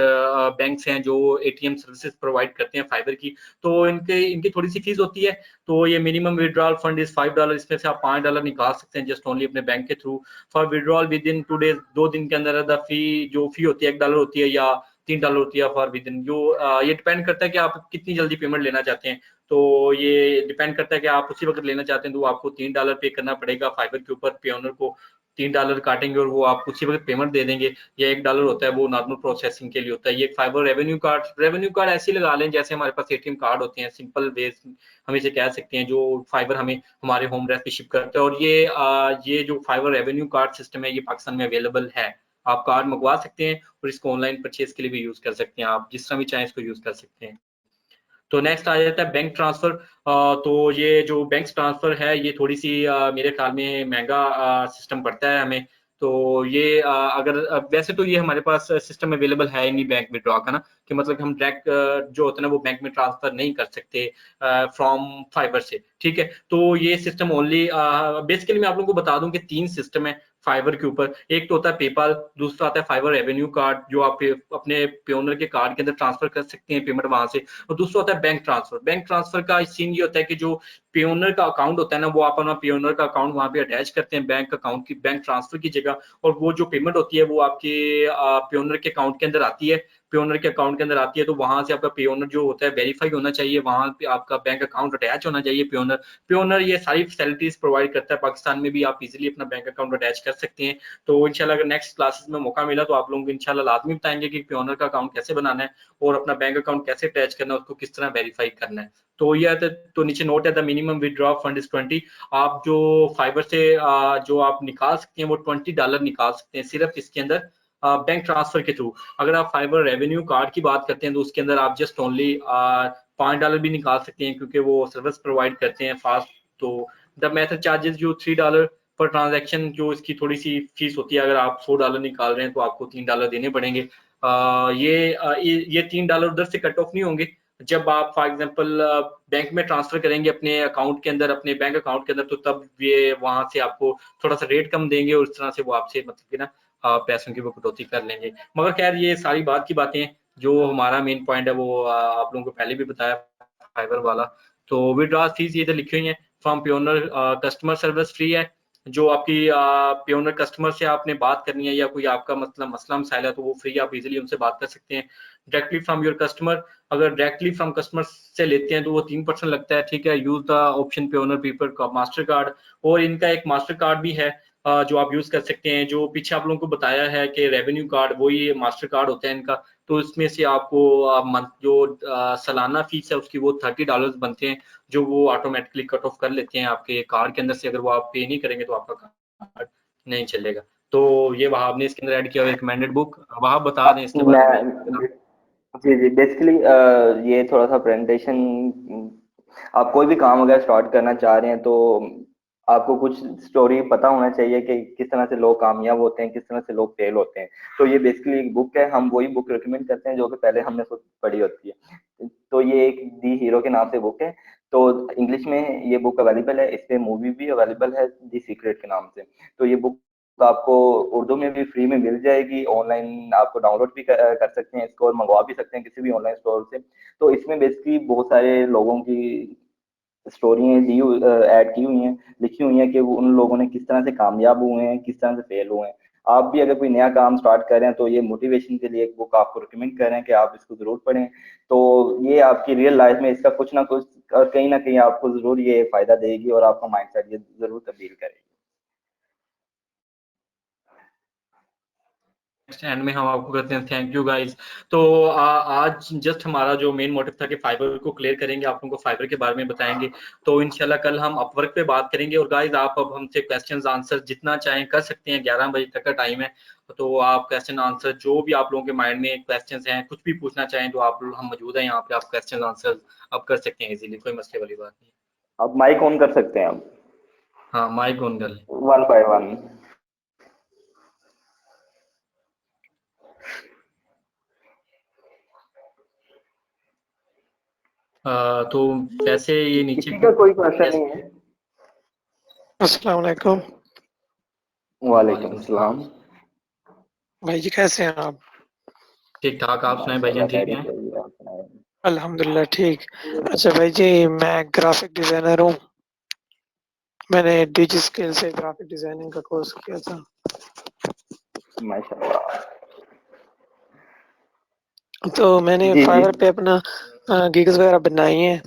बैंक्स हैं जो एटीएम सर्विसेज प्रोवाइड करते हैं फाइबर की। तो इनकी थोड़ी सी फीस होती है। तो ये मिनिमम विड्रॉल फंड इज $5, इसमें से आप $5 निकाल सकते हैं जस्ट ओनली अपने बैंक के through. For withdrawal with in 2 days, 2 दिन के अंदर द फी जो फी होती है $1 होती है या $3 होती है फॉर विद इन। जो ये डिपेंड करता है कि आप कितनी जल्दी पेमेंट लेना चाहते हैं। तो ये डिपेंड करता है कि आप उसी वक्त लेना चाहते हैं तो आपको $3 पे करना पड़ेगा फाइबर के ऊपर। पे ओनर को $3 काटेंगे और वो आपको उसी वक्त पेमेंट दे देंगे। या $1 होता है वो नॉर्मल प्रोसेसिंग के लिए होता है। ये फाइबर रेवेन्यू कार्ड ऐसे लगा लें जैसे हमारे पास एटीएम कार्ड होते हैं, सिंपल वे हम इसे कह सकते हैं, जो फाइबर हमें हमारे होम एड्रेस पे शिप करते हैं। और ये जो फाइबर रेवेन्यू कार्ड सिस्टम है ये पाकिस्तान में अवेलेबल है। आप कार्ड मंगवा सकते हैं और इसको ऑनलाइन परचेज के लिए भी यूज कर सकते हैं। आप जिस तरह भी चाहें इसको यूज कर सकते हैं। तो नेक्स्ट आ जाता है बैंक ट्रांसफर। तो ये जो बैंक ट्रांसफर है ये थोड़ी सी मेरे ख्याल में महंगा सिस्टम पड़ता है हमें। तो ये अगर वैसे तो ये हमारे पास सिस्टम अवेलेबल है ही नहीं बैंक विड्रॉ का ना, कि मतलब हम डायरेक्ट जो होता है ना वो बैंक में ट्रांसफर नहीं कर सकते फ्रॉम फाइबर से। ठीक है, तो ये सिस्टम ओनली बेसिकली मैं आप लोगों को बता दूं कि 3 सिस्टम है फाइबर के ऊपर। एक तो होता है पेपाल, दूसरा आता है फाइबर रेवेन्यू कार्ड जो आप अपने पेओनर के कार्ड के अंदर ट्रांसफर कर सकते हैं पेमेंट वहां से। और दूसरा होता है बैंक ट्रांसफर। बैंक ट्रांसफर का सीन ये होता है कि जो पेओनर का अकाउंट होता है ना, वो आप अपना पेओनर का अकाउंट वहां पे अटैच करते हैं बैंक अकाउंट की बैंक ट्रांसफर की जगह, और वो जो पेमेंट होती है वो आपके पेओनर के अकाउंट के अंदर आती है। पे ओनर के अकाउंट के अंदर आती है, तो वहां से आपका पे ओनर जो होता है वेरीफाई होना चाहिए, वहां पे आपका बैंक अकाउंट अटैच होना चाहिए पे ओनर ये सारी फैसिलिटीज प्रोवाइड करता है। पाकिस्तान में भी आप इजीली अपना बैंक अकाउंट अटैच कर सकते हैं। तो इंशाल्लाह अगर नेक्स्ट क्लासेस में मौका मिला तो आप लोगों को इंशाल्लाह लाजमी बताएंगे कि पे ओनर का अकाउंट कैसे बनाना है और अपना बैंक अकाउंट कैसे अटैच करना है, उसको किस तरह वेरीफाई करना है। तो ये तो नीचे नोट है, the minimum withdraw fund is 20। आप जो फाइबर से जो आप निकाल सकते हैं वो $20 निकाल सकते हैं सिर्फ इसके अंदर बैंक ट्रांसफर के थ्रू। अगर आप फाइबर रेवेन्यू कार्ड की बात करते हैं तो उसके अंदर आप जस्ट ओनली $5 भी निकाल सकते हैं, क्योंकि वो सर्विस प्रोवाइड करते हैं फास्ट। तो द मेथड चार्जेस जो $3 पर ट्रांजैक्शन, जो इसकी थोड़ी सी फीस होती है, अगर आप $100 निकाल रहे हैं तो आपको $3 देने पड़ेंगे। ये $3 उधर से कट ऑफ नहीं होंगे। जब आप फॉर एग्जांपल बैंक में ट्रांसफर करेंगे अपने अकाउंट के अंदर, अपने बैंक अकाउंट के अंदर, तो तब ये वहां से आपको थोड़ा सा रेट कम देंगे और इस तरह से वो आपसे मतलब कि ना पैसों की वो कटौती कर लेंगे। मगर खैर ये सारी बात की बातें हैं, जो हमारा मेन पॉइंट है वो आप लोगों को पहले भी बताया फाइबर वाला। तो विड्रॉल फीस ये तो लिखी हुई है, फ्रॉम प्योनर कस्टमर सर्विस फ्री है। जो आपकी प्योनर कस्टमर से आपने बात करनी है या कोई आपका मसला मसाइल है तो वो फ्री, आप इजीली उनसे बात कर सकते हैं। डायरेक्टली फ्रॉम योर कस्टमर, अगर डायरेक्टली फ्रॉम कस्टमर से लेते हैं तो वो 3% लगता है, ठीक है। यूज द ऑप्शन प्योनर पेपर का मास्टर कार्ड, और इनका एक मास्टर कार्ड भी है जो आप यूज कर सकते हैं। जो पीछे आप लोगों को बताया है कि रेवेन्यू कार्ड, वही मास्टर कार्ड होता है इनका। तो इसमें से आपको जो सालाना फीस है उसकी वो $30 बनते हैं, जो वो ऑटोमेटिकली कट ऑफ कर लेते हैं आपके कार्ड के अंदर से। अगर वो आप पे नहीं करेंगे तो आपका कार्ड नहीं चलेगा। तो ये वहाब ने इसके अंदर ऐड किया हुआ रिकमेंडेड बुक, वहाब बता दें इसके बारे में। मैं जी जी बेसिकली ये थोड़ा सा प्रेजेंटेशन, आप कोई भी काम अगर स्टार्ट करना चाह रहे हैं तो आपको कुछ स्टोरी पता होना चाहिए कि किस तरह से लोग कामयाब होते हैं, किस तरह से लोग फेल होते हैं। तो ये बेसिकली एक बुक है, हम वही बुक रिकमेंड करते हैं जो कि पहले हमने खुद पढ़ी होती है। तो ये एक दी हीरो के नाम से बुक है। तो इंग्लिश में ये बुक अवेलेबल है, इस पे मूवी भी अवेलेबल है दी सीक्रेट के नाम से। तो ये बुक आपको उर्दू में भी फ्री में मिल जाएगी, ऑनलाइन आपको डाउनलोड भी कर सकते हैं इसको, और मंगवा भी सकते हैं किसी भी ऑनलाइन स्टोर से। तो इसमें बेसिकली बहुत सारे लोगों की स्टोरी ऐड की हुई हैं, लिखी हुई हैं कि वो उन लोगों ने किस तरह से कामयाब हुए हैं, किस तरह से फेल हुए हैं। आप भी अगर कोई नया काम स्टार्ट कर रहे हैं तो ये मोटिवेशन के लिए एक बुक आपको रिकमेंड कर रहे हैं कि आप इसको जरूर पढ़ें। तो ये आपकी रियल लाइफ में इसका कुछ ना कुछ कहीं ना कहीं आपको जरूर ये फायदा देगी और आपका माइंडसेट ये जरूर तब्दील करेगी। एंड में हम आपको कहते हैं थैंक यू गाइस। तो आज जस्ट हमारा जो मेन मोटिव था कि फाइबर को क्लियर करेंगे, आप लोगों को फाइबर के बारे में बताएंगे। तो इंशाल्लाह कल हम अपवर्क पे बात करेंगे। और गाइस आप अब हमसे क्वेश्चंस आंसर जितना चाहें कर सकते हैं, 11 बजे तक का टाइम है। तो आप क्वेश्चन आंसर जो भी आप लोगों के माइंड में क्वेश्चंस हैं, कुछ भी पूछना चाहें तो आप हम मौजूद हैं यहाँ पे, आप क्वेश्चन आंसर अब कर सकते हैं इजीली, कोई मसले वाली बात नहीं। आप माइक ऑन कर सकते हैं आप, हाँ माइक ऑन कर लें। 1 बाय 1। तो वैसे ये नीचे किसी का कोई क्वेश्चन नहीं है? अस्सलाम वालेकुम। वालेकुम सलाम। भाई जी कैसे हैं आप? ठीक ठाक, आप सुनाएं भाईजान, ठीक हैं? अल्हम्दुलिल्लाह ठीक। अच्छा भाई जी, मैं ग्राफिक डिजाइनर हूँ। मैंने डिजी स्किल से ग्राफिक डिजाइनिंग का कोर्स किया था। माशाल्लाह। तो मैंने जी जी। फाइवर पे अपना गिग्स वगैरह बनाई हैं।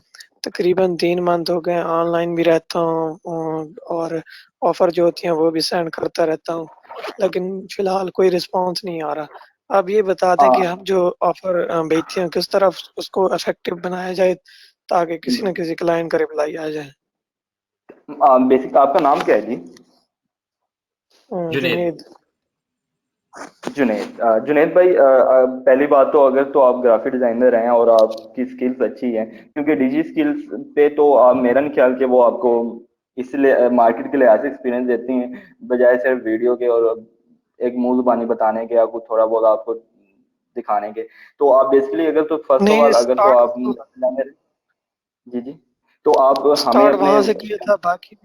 तकरीबन 3 मंथ हो गए, ऑनलाइन भी रहता हूँ और ऑफर जो होती हैं वो भी सेंड करता रहता हूँ, लेकिन फिलहाल कोई रिस्पांस नहीं आ रहा। आप ये बता दें कि हम जो ऑफर भेजते हैं किस तरह उसको इफेक्टिव बनाया जाए ताकि किसी न किसी क्लाइंट का रिप्लाई आ जाए। बेसिक आपका नाम क्या है जी? जुनेद। जुनेद। जुनेद भाई, पहली बात तो अगर तो आप ग्राफिक डिजाइनर हैं और आपकी स्किल्स अच्छी हैं, क्योंकि डिजी स्किल्स पे तो मेरा नहीं ख्याल कि वो आपको इसलिए मार्केट के लिहाज से एक्सपीरियंस देती हैं, बजाय सिर्फ वीडियो के और एक मुंह जुबानी बताने के या कुछ थोड़ा बहुत आपको दिखाने के। तो आप बेसिकली अगर तो फर्स्ट ऑफ नहीं, ऑल अगर तो आप डिजाइनर, जी जी, तो आप हमें स्टार्ट अपने, वहां से किया था, बाकी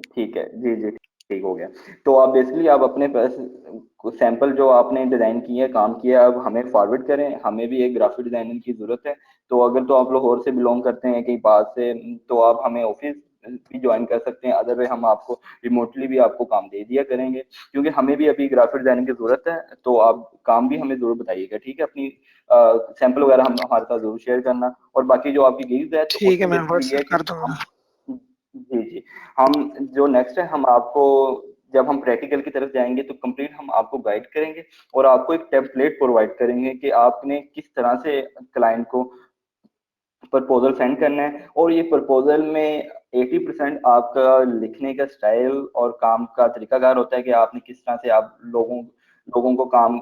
ठीक है जी जी, ठीक हो गया। तो आप बेसिकली आप अपने सैंपल जो आपने डिजाइन किए हैं, काम किया, अब हमें फॉरवर्ड करें, हमें भी एक ग्राफिक डिजाइनर की जरूरत है। तो अगर तो आप लाहौर से बिलोंग करते हैं कहीं पास से, तो आप हमें ऑफिस भी ज्वाइन कर सकते हैं, अदरवाइज हम आपको रिमोटली भी आपको काम दे दिया करेंगे, क्योंकि हमें भी अभी ग्राफिक डिजाइनिंग की जरूरत है। तो आप काम भी हमें जरूर बताइएगा, ठीक है? अपनी सैंपल वगैरह हम हमारे साथ जरूर शेयर करना। और बाकी जो आपकी गिग्स है तो ठीक है, उसमें मैं बेसिकली ये व्हाट्सएप है कि कर दूंगा। हम जी जी हम जो नेक्स्ट है हम आपको जब हम प्रैक्टिकल की तरफ जाएंगे तो कंप्लीट हम आपको गाइड करेंगे और आपको एक टेम्पलेट प्रोवाइड करेंगे कि आपने किस तरह से क्लाइंट को प्रपोजल सेंड करना है। और ये प्रपोजल में 80% आपका लिखने का स्टाइल और काम का तरीकाकार होता है कि आपने किस तरह से आप लोगों लोगों को काम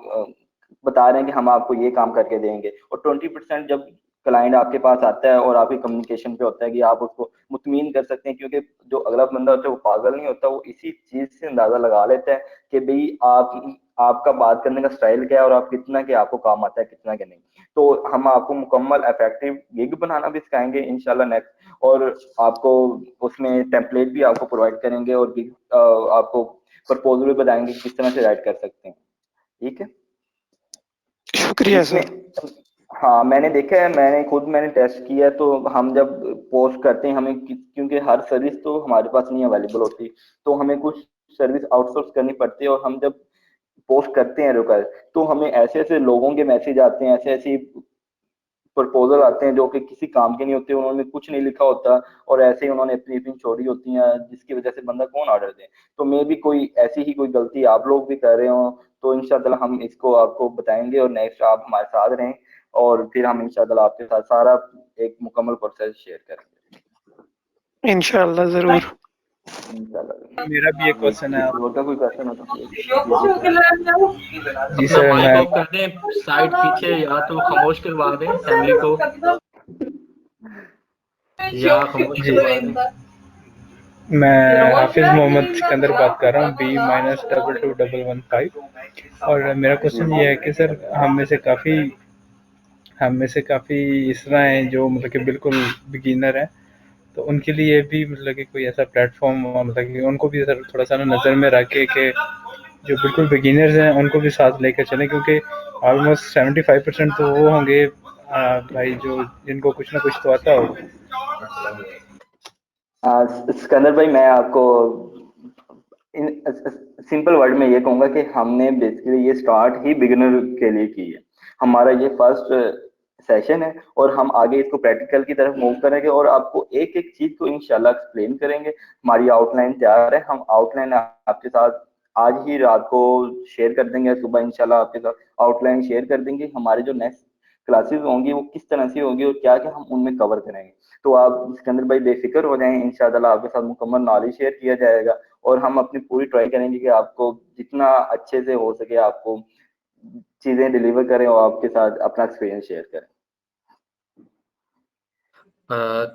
बता रहे हैं कि हम आपको ये काम करके देंगे। और 20% जब क्लाइंट आपके पास आता है और आपकी कम्युनिकेशन पे होता है कि आप उसको मुतमीन कर सकते हैं, क्योंकि जो अगला बंदा होता है वो पागल नहीं होता, वो इसी चीज से अंदाजा लगा लेता है कि भाई आपका बात करने का स्टाइल क्या है और आप कितना के आपको काम आता है कितना के नहीं। तो हम आपको मुकम्मल इफेक्टिव गिग बनाना भी सिखाएंगे इंशाल्लाह नेक्स्ट, और आपको उसमें टेम्पलेट भी आपको प्रोवाइड करेंगे और गिग आपको प्रपोजल भी बताएंगे किस तरह से राइट कर सकते हैं, ठीक है? शुक्रिया इसमें सर। हाँ मैंने देखा है, मैंने टेस्ट किया है। तो हम जब पोस्ट करते हैं हमें क्योंकि हर सर्विस तो हमारे पास नहीं अवेलेबल होती, तो हमें कुछ सर्विस आउटसोर्स करनी पड़ती है। और हम जब पोस्ट करते हैं रिक्वेस्ट तो हमें ऐसे ऐसे लोगों के मैसेज आते हैं, ऐसे ऐसी प्रपोजल आते हैं जो कि किसी काम के नहीं होते, उन्होंने कुछ नहीं लिखा होता और ऐसे ही उन्होंने अपनी अपनी छोड़ी होती हैं, जिसकी वजह से बंदा कौन ऑर्डर दे। तो मे भी कोई ऐसी ही कोई गलती आप लोग भी कर रहे हो, तो इंशाल्लाह हम इसको आपको बताएंगे और नेक्स्ट आप हमारे साथ रहें और फिर हम इंशाल्लाह आपके साथ सारा एक मुकम्मल प्रोसेस शेयर करेंगे इंशाल्लाह जरूर। इंशाल्लाह। मेरा भी एक जी क्वेश्चन है किसी आप। और का कोई क्वेश्चन हो तो जी अपना सर, माइक मैं ऑफ कर दें, साइड पीछे या तो खामोश करवा दें फैमिली को, या खामोश जी करवा दें। मैं हाफिज मोहम्मद सिकंदर बात कर रहा हूँ, B-222115। और मेरा जी क्वेश्चन ये है कि सर हम में से काफ़ी इस तरह हैं जो मतलब कि बिल्कुल बिगिनर हैं, तो उनके लिए भी मतलब कि कोई ऐसा प्लेटफॉर्म मतलब कि उनको भी सर थोड़ा सा नज़र में रख के जो बिल्कुल बिगिनर्स हैं उनको भी साथ लेकर चलें, क्योंकि ऑलमोस्ट 75% तो वो होंगे भाई जो जिनको कुछ ना कुछ तो आता होगा। सिकंदर भाई मैं आपको सिंपल वर्ड में ये कहूंगा कि हमने बेसिकली ये स्टार्ट ही बिगिनर के लिए की है। हमारा ये फर्स्ट सेशन है और हम आगे इसको प्रैक्टिकल की तरफ मूव करेंगे और आपको एक एक चीज को इंशाल्लाह एक्सप्लेन करेंगे। हमारी आउटलाइन तैयार है, हम आउटलाइन आपके साथ आज ही रात को शेयर कर देंगे, सुबह इंशाल्लाह आपके साथ आउटलाइन शेयर कर देंगे। हमारे जो नेक्स्ट क्लासेस होंगी वो किस तरह से होंगी और क्या क्या हम उनमें कवर करेंगे। तो आप सिकंदर भाई बेफिक्र हो जाएं, इंशाल्लाह आपके साथ मुकम्मल नॉलेज शेयर किया जाएगा और हम अपनी पूरी ट्राई करेंगे कि आपको जितना अच्छे से हो सके आपको चीजें डिलीवर करें और आपके साथ अपना एक्सपीरियंस शेयर करें।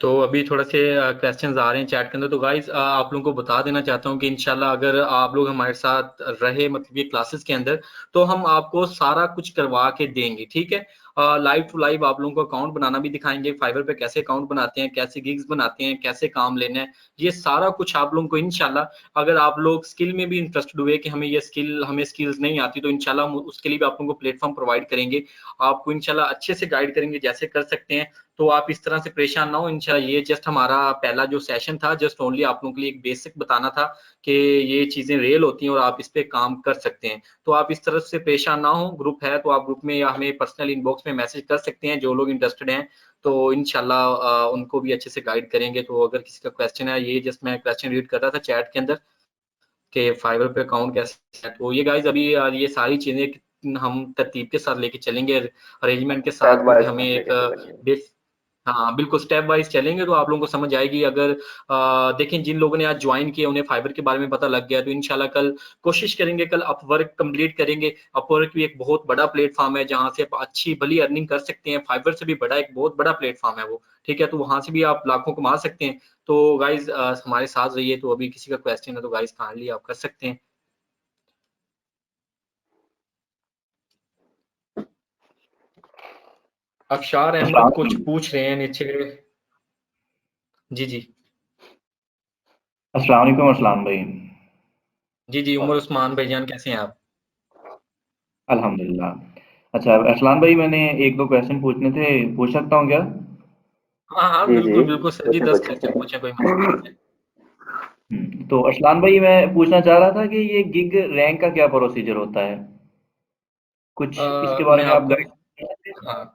तो अभी थोड़ा से क्वेश्चंस आ रहे हैं चैट के अंदर। तो गाइस आप लोगों को बता देना चाहता हूं कि इंशाल्लाह अगर आप लोग हमारे साथ रहे मतलब ये क्लासेस के अंदर, तो हम आपको सारा कुछ करवा के देंगे, ठीक है? लाइव टू लाइव आप लोगों को अकाउंट बनाना भी दिखाएंगे, फाइवर पे कैसे अकाउंट बनाते हैं, कैसे गिग्स बनाते हैं, कैसे काम लेना है, ये सारा कुछ आप लोगों को इंशाल्लाह। अगर आप लोग स्किल में भी इंटरेस्टेड हुए कि हमें स्किल्स नहीं आती, तो इंशाल्लाह हम उसके लिए भी आप लोगों को प्लेटफॉर्म प्रोवाइड करेंगे, आपको इंशाल्लाह अच्छे से गाइड करेंगे जैसे कर सकते हैं। तो आप इस तरह से परेशान ना हो इंशाल्लाह। ये जस्ट हमारा पहला जो सेशन था, जस्ट ओनली आप लोगों के लिए एक बेसिक बताना था कि ये चीजें रियल होती हैं और आप इस पे काम कर सकते हैं। तो आप इस तरफ से परेशान ना हो। ग्रुप है तो आप ग्रुप में या हमें पर्सनल इनबॉक्स में मैसेज कर सकते हैं जो लोग इंटरेस्टेड हैं, तो इंशाल्लाह उनको भी अच्छे से गाइड करेंगे। तो अगर किसी का क्वेश्चन है, ये जस्ट मैं क्वेश्चन रीड कर रहा था चैट के अंदर कि फाइवर पे अकाउंट कैसे सेट हो। ये गाइज अभी ये सारी चीजें हम तरतीब के साथ लेके चलेंगे, अरेंजमेंट के स्टेप साथ, क्योंकि बाय हमें स्टेप एक लेके चलेंगे। बेस। हाँ बिल्कुल, स्टेप वाइज चलेंगे तो आप लोगों को समझ आएगी। अगर देखें जिन लोगों ने आज ज्वाइन किया उन्हें फाइबर के बारे में पता लग गया, तो इंशाल्लाह कल कोशिश करेंगे, कल अपवर्क कंप्लीट करेंगे। अपवर्क भी एक बहुत बड़ा प्लेटफॉर्म है जहां से आप अच्छी भली अर्निंग कर सकते हैं। फाइबर से भी बड़ा एक बहुत बड़ा प्लेटफॉर्म है वो, ठीक है? तो वहां से भी आप लाखों कमा सकते हैं। तो गाइज हमारे साथ रहिए। तो अभी किसी का क्वेश्चन है तो गाइज काइंडली आप कर सकते हैं। अफशार अहमद कुछ पूछ रहे हैं नीचे। जी जी अस्सलाम वालेकुम अरसलान भाई। जी जी उमर उस्मान भाईजान, कैसे हैं आप? अल्हम्दुलिल्लाह। अच्छा अरसलान भाई, मैंने एक दो क्वेश्चन पूछने थे, पूछ सकता हूँ क्या? हाँ हाँ जी जी बिल्कुल बिल्कुल सर जी, पूछे 10 पूछे। क्वेश्चन पूछे, कोई मसला नहीं है। तो अरसलान भाई मैं पूछना चाह रहा था कि ये गिग रैंक का क्या प्रोसीजर होता है, कुछ इसके बारे मैं में आप आपको गाइड कर सकते हैं? हाँ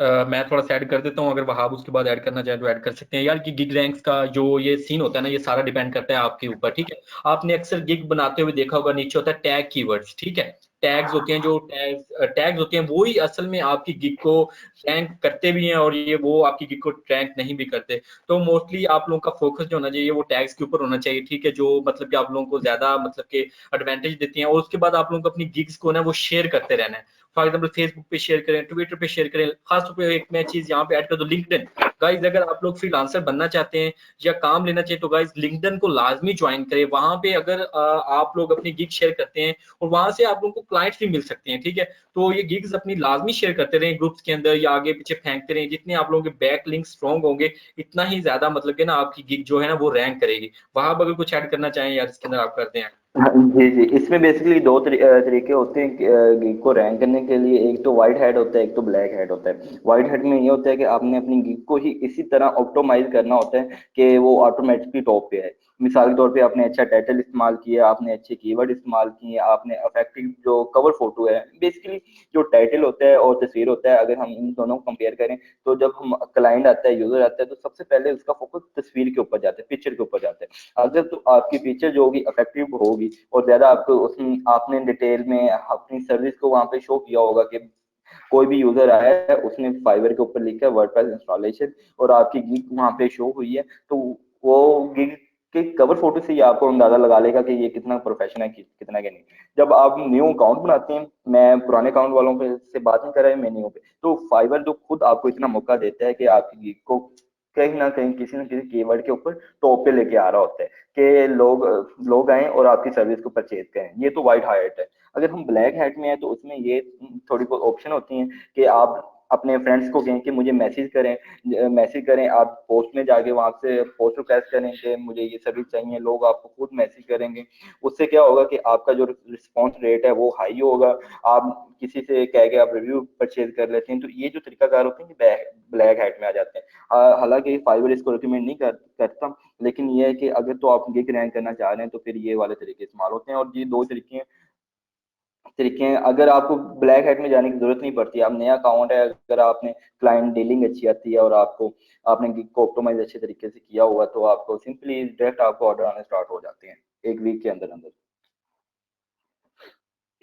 मैं थोड़ा सा ऐड कर देता हूँ, अगर वहाब उसके बाद ऐड करना चाहे तो ऐड कर सकते हैं यार। कि गिग रैंक्स का जो ये सीन होता है ना, ये सारा डिपेंड करता है आपके ऊपर, ठीक है। आपने अक्सर गिग बनाते हुए देखा होगा, नीचे होता है टैग कीवर्ड्स, ठीक है। टैग्स होते हैं, जो टैग्स होते हैं वो ही असल में आपकी गिग को रैंक करते भी हैं, और ये वो आपकी गिग को रैंक नहीं भी करते। तो मोस्टली आप लोगों का फोकस जो होना चाहिए वो टैग्स के ऊपर होना चाहिए, ठीक है, जो मतलब कि आप लोगों को ज्यादा मतलब के एडवांटेज देती हैं। और उसके बाद आप लोगों को अपनी गिग्स को ना वो शेयर करते रहना है। फॉर एग्जाम्पल फेसबुक पे शेयर करें, ट्विटर पे शेयर करें। खासतौर पे एक मैं चीज यहाँ पे ऐड कर दूं, लिंक्डइन। गाइज अगर आप लोग फ्रीलांसर बनना चाहते हैं या काम लेना चाहिए तो गाइज लिंक्डइन को लाजमी ज्वाइन करें। वहां पे अगर आप लोग अपनी गिग शेयर करते हैं और वहां से आप लोगों को क्लाइंट्स भी मिल सकते हैं, ठीक है। तो ये गिग्स अपनी लाजमी शेयर करते रहें ग्रुप्स के अंदर, या आगे पीछे फेंकते रहें। जितने आप लोगों के बैक लिंक स्ट्रॉन्ग होंगे, इतना ही ज्यादा मतलब कि ना आपकी गिग जो है ना वो रैंक करेगी। वहां अगर कुछ ऐड करना चाहें यार इसके अंदर, आप करते हैं। हाँ, जी जी, इसमें बेसिकली दो तरीके होते हैं गिग को रैंक करने के लिए। एक तो वाइट हैट होता है, एक तो ब्लैक हैट होता है। वाइट हैट में ये होता है कि आपने अपनी गिग को ही इसी तरह ऑप्टिमाइज करना होता है कि वो ऑटोमेटिकली टॉप पे है। मिसाल के तौर पे आपने अच्छा टाइटल इस्तेमाल किया, आपने अच्छे कीवर्ड इस्तेमाल किए, आपने इफेक्टिव जो कवर फोटो है, बेसिकली जो टाइटल होता है और तस्वीर होता है, अगर हम इन दोनों को कंपेयर करें तो जब हम क्लाइंट आता है, यूजर आता है, तो सबसे पहले उसका फोकस तस्वीर के ऊपर जाता है, पिक्चर के ऊपर जाता है। अगर तो आपकी पिक्चर जो होगी इफेक्टिव होगी और ज्यादा आपको उसमें आपने डिटेल में अपनी सर्विस को वहां पे शो किया होगा कि कोई भी यूजर आया है, उसने फाइवर के ऊपर लिखा है वर्डप्रेस इंस्टॉलेशन और आपकी गिग वहां पे शो हुई है, तो वो गिग के कवर फोटो से ही आपको अंदाजा लगा लेगा कि ये कितना प्रोफेशनल है कितना के नहीं। जब आप न्यू अकाउंट बनाते हैं, मैं पुराने अकाउंट वालों पे से बात नहीं कर रहा है, मैं न्यू पे, तो फाइवर जो खुद आपको इतना मौका देता है कि आपकी गिग को कहीं ना कहीं किसी न किसी कीवर्ड के ऊपर टॉप पे लेके आ रहा होता है कि लोग आए और आपकी सर्विस को परचेज करें। ये तो वाइट हैट है। अगर हम ब्लैक हैट में है तो उसमें ये थोड़ी बहुत ऑप्शन होती हैं कि आप अपने फ्रेंड्स को कहें कि मुझे मैसेज करें, आप पोस्ट में जाके वहां से पोस्ट रिक्वेस्ट करें कि मुझे ये सर्विस चाहिए, लोग आपको खुद मैसेज करेंगे। उससे क्या होगा कि आपका जो रिस्पॉन्स रेट है वो हाई होगा। आप किसी से कह के आप रिव्यू परचेज कर लेते हैं। तो ये जो तरीकाकार होते हैं ब्लैक हैट में आ जाते हैं। हालांकि फाइवर इसको रिकमेंड नहीं करता, लेकिन ये है कि अगर तो आप गिग रैंक करना चाह रहे हैं तो फिर ये वाले तरीके इस्तेमाल होते हैं। और ये दो तरीके हैं। अगर आपको ब्लैक हैट में जाने की जरूरत नहीं पड़ती, आप नया अकाउंट है, अगर आपने क्लाइंट डीलिंग अच्छी आती है और आपने गिग को ऑप्टिमाइज अच्छे तरीके से किया हुआ, तो आपको सिंपली डायरेक्ट आपको ऑर्डर आने स्टार्ट हो जाते हैं एक वीक के अंदर अंदर।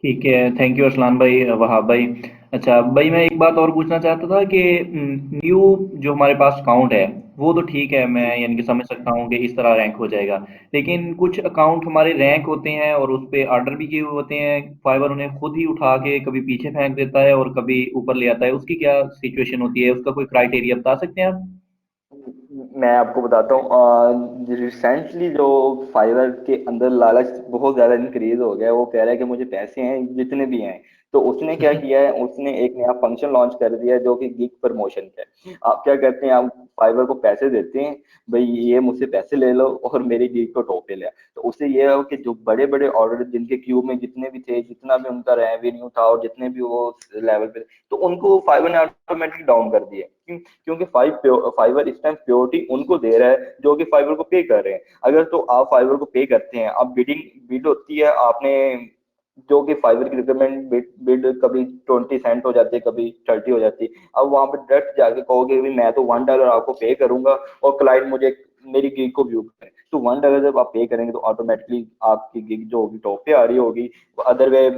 ठीक है, थैंक यू अरसलान भाई, वहाब भाई। अच्छा भाई, मैं एक बात और पूछना चाहता था कि न्यू जो हमारे पास अकाउंट है वो तो ठीक है, मैं जी यानी कि समझ सकता हूँ कि इस तरह रैंक हो जाएगा। लेकिन कुछ अकाउंट हमारे रैंक होते हैं और उस पे ऑर्डर भी किए हुए होते हैं, फाइवर उन्हें खुद ही उठा के कभी पीछे फेंक देता है और कभी ऊपर ले आता है, उसकी क्या सिचुएशन होती है, उसका कोई क्राइटेरिया बता सकते हैं आप? मैं आपको बताता हूँ, रिसेंटली जो फाइवर के अंदर लालच बहुत ज्यादा इंक्रीज हो गया है। वो कह रहा है कि मुझे पैसे हैं जितने भी हैं। तो उसने क्या किया है, उसने एक नया फंक्शन लॉन्च कर दिया है जो कि गिग प्रमोशन का है। आप क्या करते हैं, आप फाइवर को पैसे देते हैं, भाई ये मुझसे पैसे ले लो और मेरी गिग को टॉप पे ले आओ। तो उससे ये है कि जो बड़े बड़े ऑर्डर जिनके क्यू में जितने भी थे, जितना भी उनका रेवेन्यू था और जितने भी वो लेवल पे थे, तो उनको फाइवर ने ऑटोमेटिक डाउन कर दिया। क्योंकि फाइवर इस टाइम प्योरिटी उनको दे रहा है जो कि फाइवर को पे कर रहे हैं। अगर तो आप फाइवर को पे करते हैं, अब बिड होती है आपने, जो कि फाइवर की रिक्वायरमेंट बिड कभी 20 सेंट हो जाती है, कभी 30 हो जाती है। अब वहां पे डायरेक्ट जाके कहोगे भी मैं तो $1 आपको पे करूंगा और क्लाइंट मुझे मेरी गिग को व्यू करे, तो $1 जब आप पे करेंगे तो ऑटोमेटिकली आपकी गिग जो होगी टॉप पे आ रही होगी। अदर वे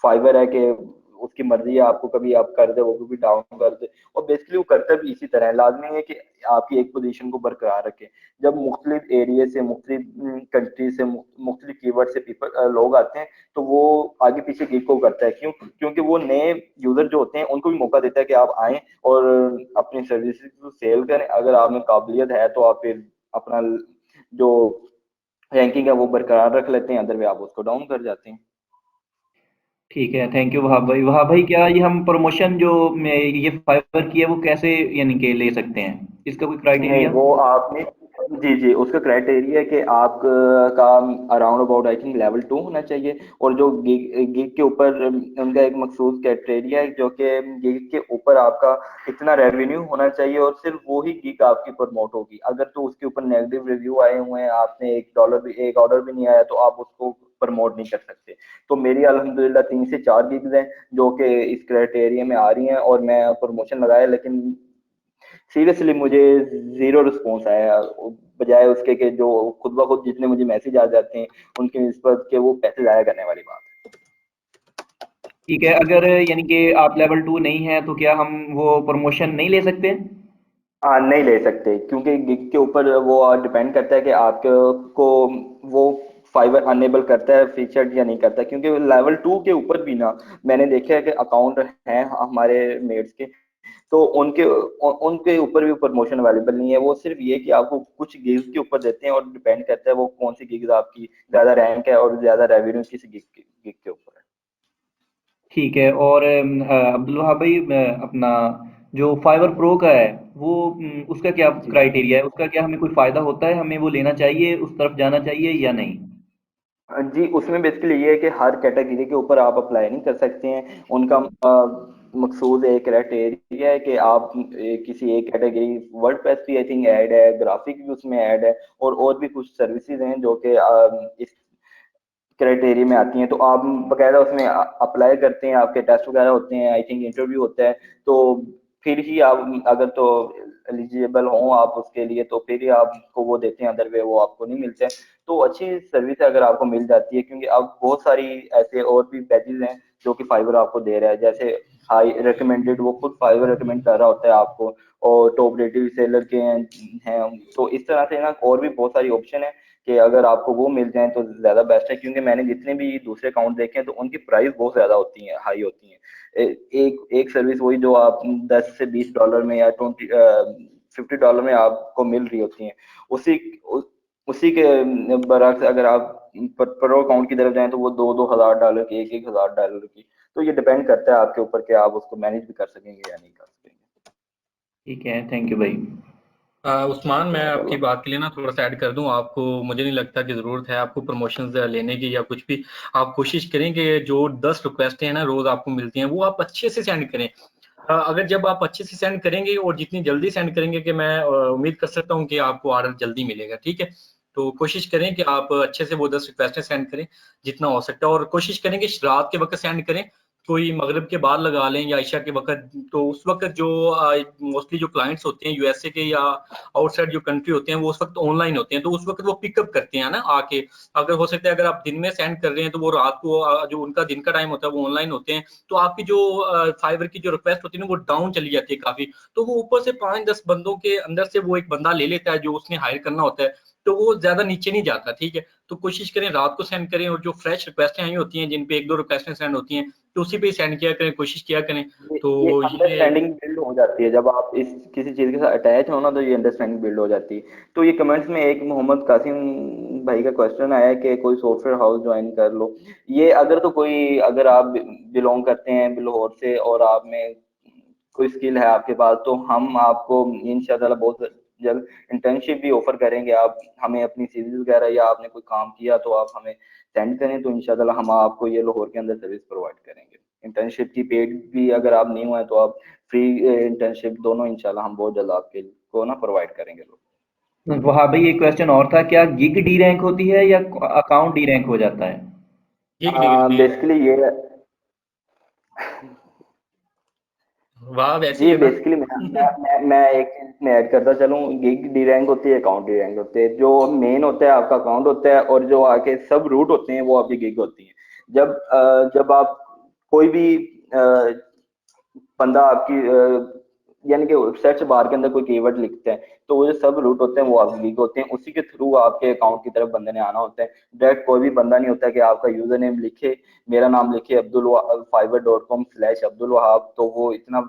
फाइवर है कि उसकी मर्जी है, आपको कभी आप कर दे, वो कभी डाउन कर दे। और बेसिकली वो करता भी इसी तरह है। लाजमी है कि आपकी एक पोजीशन को बरकरार रखें। जब मुख्तलिफ एरिया से, मुख्तलिफ कंट्री से, मुख्तलिफ कीवर्ड से लोग आते हैं, तो वो आगे पीछे गिग को करता है। क्यों? क्योंकि वो नए यूजर जो होते हैं उनको भी मौका देता है कि आप आए और अपनी सर्विसेज को सेल करें। अगर आप में काबिलियत है तो आप फिर अपना जो रैंकिंग है वो बरकरार रख लेते हैं, अदर वे आप उसको डाउन कर जाते हैं। ठीक है, थैंक यू वहाब भाई। वहाब भाई, क्या ये हम प्रमोशन जो ये फाइवर की है वो कैसे यानी कि ले सकते हैं, इसका कोई नहीं, क्राइटेरिया? वो आपने जी जी, उसका क्राइटेरिया है कि आप का around about I think level 2 होना चाहिए। और जो गिग गिग के ऊपर उनका एक मखसूस क्राइटेरिया है जो कि गिग के ऊपर आपका इतना रेवेन्यू होना चाहिए और सिर्फ वो ही गिग आपकी प्रमोट होगी। अगर तो उसके ऊपर नेगेटिव रिव्यू आए हुए हैं, आपने एक ऑर्डर भी नहीं आया, तो आप उसको प्रमोट नहीं कर सकते। तो मेरी अल्हम्दुलिल्लाह 3 से 4 गिग्स हैं जो कि इस क्राइटेरिया में आ रही हैं, और मैं प्रमोशन लगाया, लेकिन सीरियसली मुझे जीरो रिस्पॉन्स आया, बजाय उसके कि जो खुद ब खुद जितने मुझे मैसेज आ जाते हैं उनकी निस्बत के वो पैसे जाया करने वाली बात है। ठीक है, अगर यानी कि आप लेवल 2 नहीं है तो क्या हम वो प्रमोशन नहीं ले सकते? हाँ, नहीं ले सकते, क्योंकि गिग के ऊपर वो डिपेंड करता है कि आपके को वो फाइवर अनेबल करता है फीचर या नहीं करता। क्योंकि लेवल 2 के ऊपर भी ना मैंने देखा है कि अकाउंट हैं हमारे मेट्स के, तो उनके ऊपर भी प्रमोशन अवेलेबल नहीं है। वो सिर्फ ये कि आपको कुछ गिग्स के ऊपर देते हैं, और डिपेंड करता है वो कौन सी गिग्स आपकी ज्यादा रैंक है और ज्यादा रेवेन्यू किस गिग के ऊपर है। ठीक है। और अब्दुल वहाब भाई, अपना जो फाइवर प्रो का है वो उसका क्या जी क्राइटेरिया है? उसका क्या हमें कोई फायदा होता है? हमें वो लेना चाहिए, उस तरफ जाना चाहिए या नहीं? जी, उसमें बेसिकली ये है कि हर कैटेगरी के ऊपर आप अप्लाई नहीं कर सकते हैं। उनका मकसूद एक क्राइटेरिया है कि आप किसी एक कैटेगरी, वर्डप्रेस भी आई थिंक ऐड है, ग्राफिक भी उसमें ऐड है, और भी कुछ सर्विसेज हैं जो कि इस क्राइटेरिया में आती हैं। तो आप बकायदा उसमें अप्लाई करते हैं, आपके टेस्ट वगैरह होते हैं, आई थिंक इंटरव्यू होता है, तो फिर ही आप अगर तो एलिजिबल हों आप उसके लिए, तो फिर ही आपको वो देते हैं, अदर वे वो आपको नहीं मिलते हैं। तो अच्छी सर्विस अगर आपको मिल जाती है, क्योंकि अब बहुत सारी ऐसे और भी बैचेज हैं जो कि फाइवर आपको दे रहा है, जैसे हाई रिकमेंडेड, वो खुद फाइवर रिकमेंड कर रहा होता है आपको, और टॉप रेटिव सेलर के हैं। तो इस तरह से ना और भी बहुत सारी ऑप्शन है कि अगर आपको वो मिल जाए तो ज्यादा बेस्ट है। क्योंकि मैंने जितने भी दूसरे अकाउंट देखे हैं तो उनकी प्राइस बहुत ज्यादा होती है, हाई होती है। एक एक सर्विस वही जो आप $10 से $20 में या $50 में आपको मिल रही होती है, उसी उसी के बरक्स अगर आप प्रो अकाउंट की तरफ जाएं तो वो $2-2 हज़ार की, $1-1 हज़ार की। तो ये डिपेंड करता है आपके ऊपर कि आप उसको मैनेज भी कर सकेंगे या नहीं कर सकेंगे। ठीक है, थैंक यू भाई। उस्मान, मैं आपकी चलो। बात के लिए ना थोड़ा सा ऐड कर दूं आपको। मुझे नहीं लगता कि ज़रूरत है आपको प्रमोशंस लेने की या कुछ भी। आप कोशिश करें कि जो 10 रिक्वेस्ट हैं ना रोज़ आपको मिलती हैं वो आप अच्छे से सेंड करें। अगर जब आप अच्छे से सेंड करेंगे और जितनी जल्दी सेंड करेंगे कि मैं उम्मीद कर सकता हूँ कि आपको ऑर्डर जल्दी मिलेगा, ठीक है। तो कोशिश करें कि आप अच्छे से वो 10 रिक्वेस्टें सेंड करें जितना हो सकता है, और कोशिश करें कि रात के वक्त सेंड करें। कोई मगरिब के बाद लगा लें या ईशा के वक्त। तो उस वक्त जो मोस्टली जो क्लाइंट्स होते हैं यूएसए के या आउटसाइड जो कंट्री होते हैं वो उस वक्त ऑनलाइन होते हैं, तो उस वक्त वो पिकअप करते हैं ना आके। अगर हो सकता है अगर आप दिन में सेंड कर रहे हैं तो वो रात को जो उनका दिन का टाइम होता है वो ऑनलाइन होते हैं, तो आपकी जो फाइवर की जो रिक्वेस्ट होती है ना वो डाउन चली जाती है काफी। तो वो ऊपर से 5-10 बंदों के अंदर से वो एक बंदा ले लेता है जो उसने हायर करना होता है, तो वो ज्यादा नीचे नहीं जाता, ठीक है। तो कोशिश करें रात को सेंड करें, और जो फ्रेश रिक्वेस्टें आई होती हैं जिन पे 1-2 रिक्वेस्टें सेंड होती हैं तो उसी पे सेंड किया करें, कोशिश किया करें। ये तो ये अंडरस्टैंडिंग बिल्ड हो जाती है जब आप इस किसी चीज के साथ अटैच हो ना, तो ये अंडरस्टैंडिंग बिल्ड हो जाती है। तो ये कमेंट्स में एक मोहम्मद कासिम भाई का क्वेश्चन आया है कि कोई सॉफ्टवेयर हाउस ज्वाइन कर लो। ये अगर तो कोई, अगर आप बिलोंग करते हैं बिल्हौर से और आप में कोई स्किल है आपके पास, तो हम आपको इंशाल्लाह बहुत जल्द इंटर्नशिप भी ऑफर करेंगे। आप हमें अपनी सीरीज वगैरह या आपने कोई काम किया तो आप हमें सेंड करें, तो इंशाल्लाह हम आपको ये लाहौर के अंदर सर्विस प्रोवाइड करेंगे। इंटर्नशिप की पेड भी अगर आप नहीं हुए तो आप फ्री इंटर्नशिप दोनों इंशाल्लाह हम बहुत जल्द आपके को ना प्रोवाइड करेंगे लोग। वहाँ भाई एक क्वेश्चन और था, क्या गिग डी रैंक होती है या अकाउंट डी रैंक हो जाता है? बेसिकली ये, वाह वैसे ही जी है ना। बेसिकली मैं एक चीज में ऐड करता चलूँ। गिग डी रैंक होती है, अकाउंट डी रैंक होते हैं। जो मेन होता है आपका अकाउंट होता है, और जो आके सब रूट होते हैं वो आपकी गिग होती है। जब आप कोई भी बंदा आपकी यानी कि सर्च बार के अंदर कोई कीवर्ड लिखते हैं, तो वो जो सब रूट होते हैं वो आपकी लीक होते हैं, उसी के थ्रू आपके अकाउंट की तरफ बंदे ने आना होता है। डायरेक्ट कोई भी बंदा नहीं होता कि आपका यूजर नेम लिखे, मेरा नाम लिखे अब्दुल फाइवर.com/अब्दुल वहाब, तो वो इतना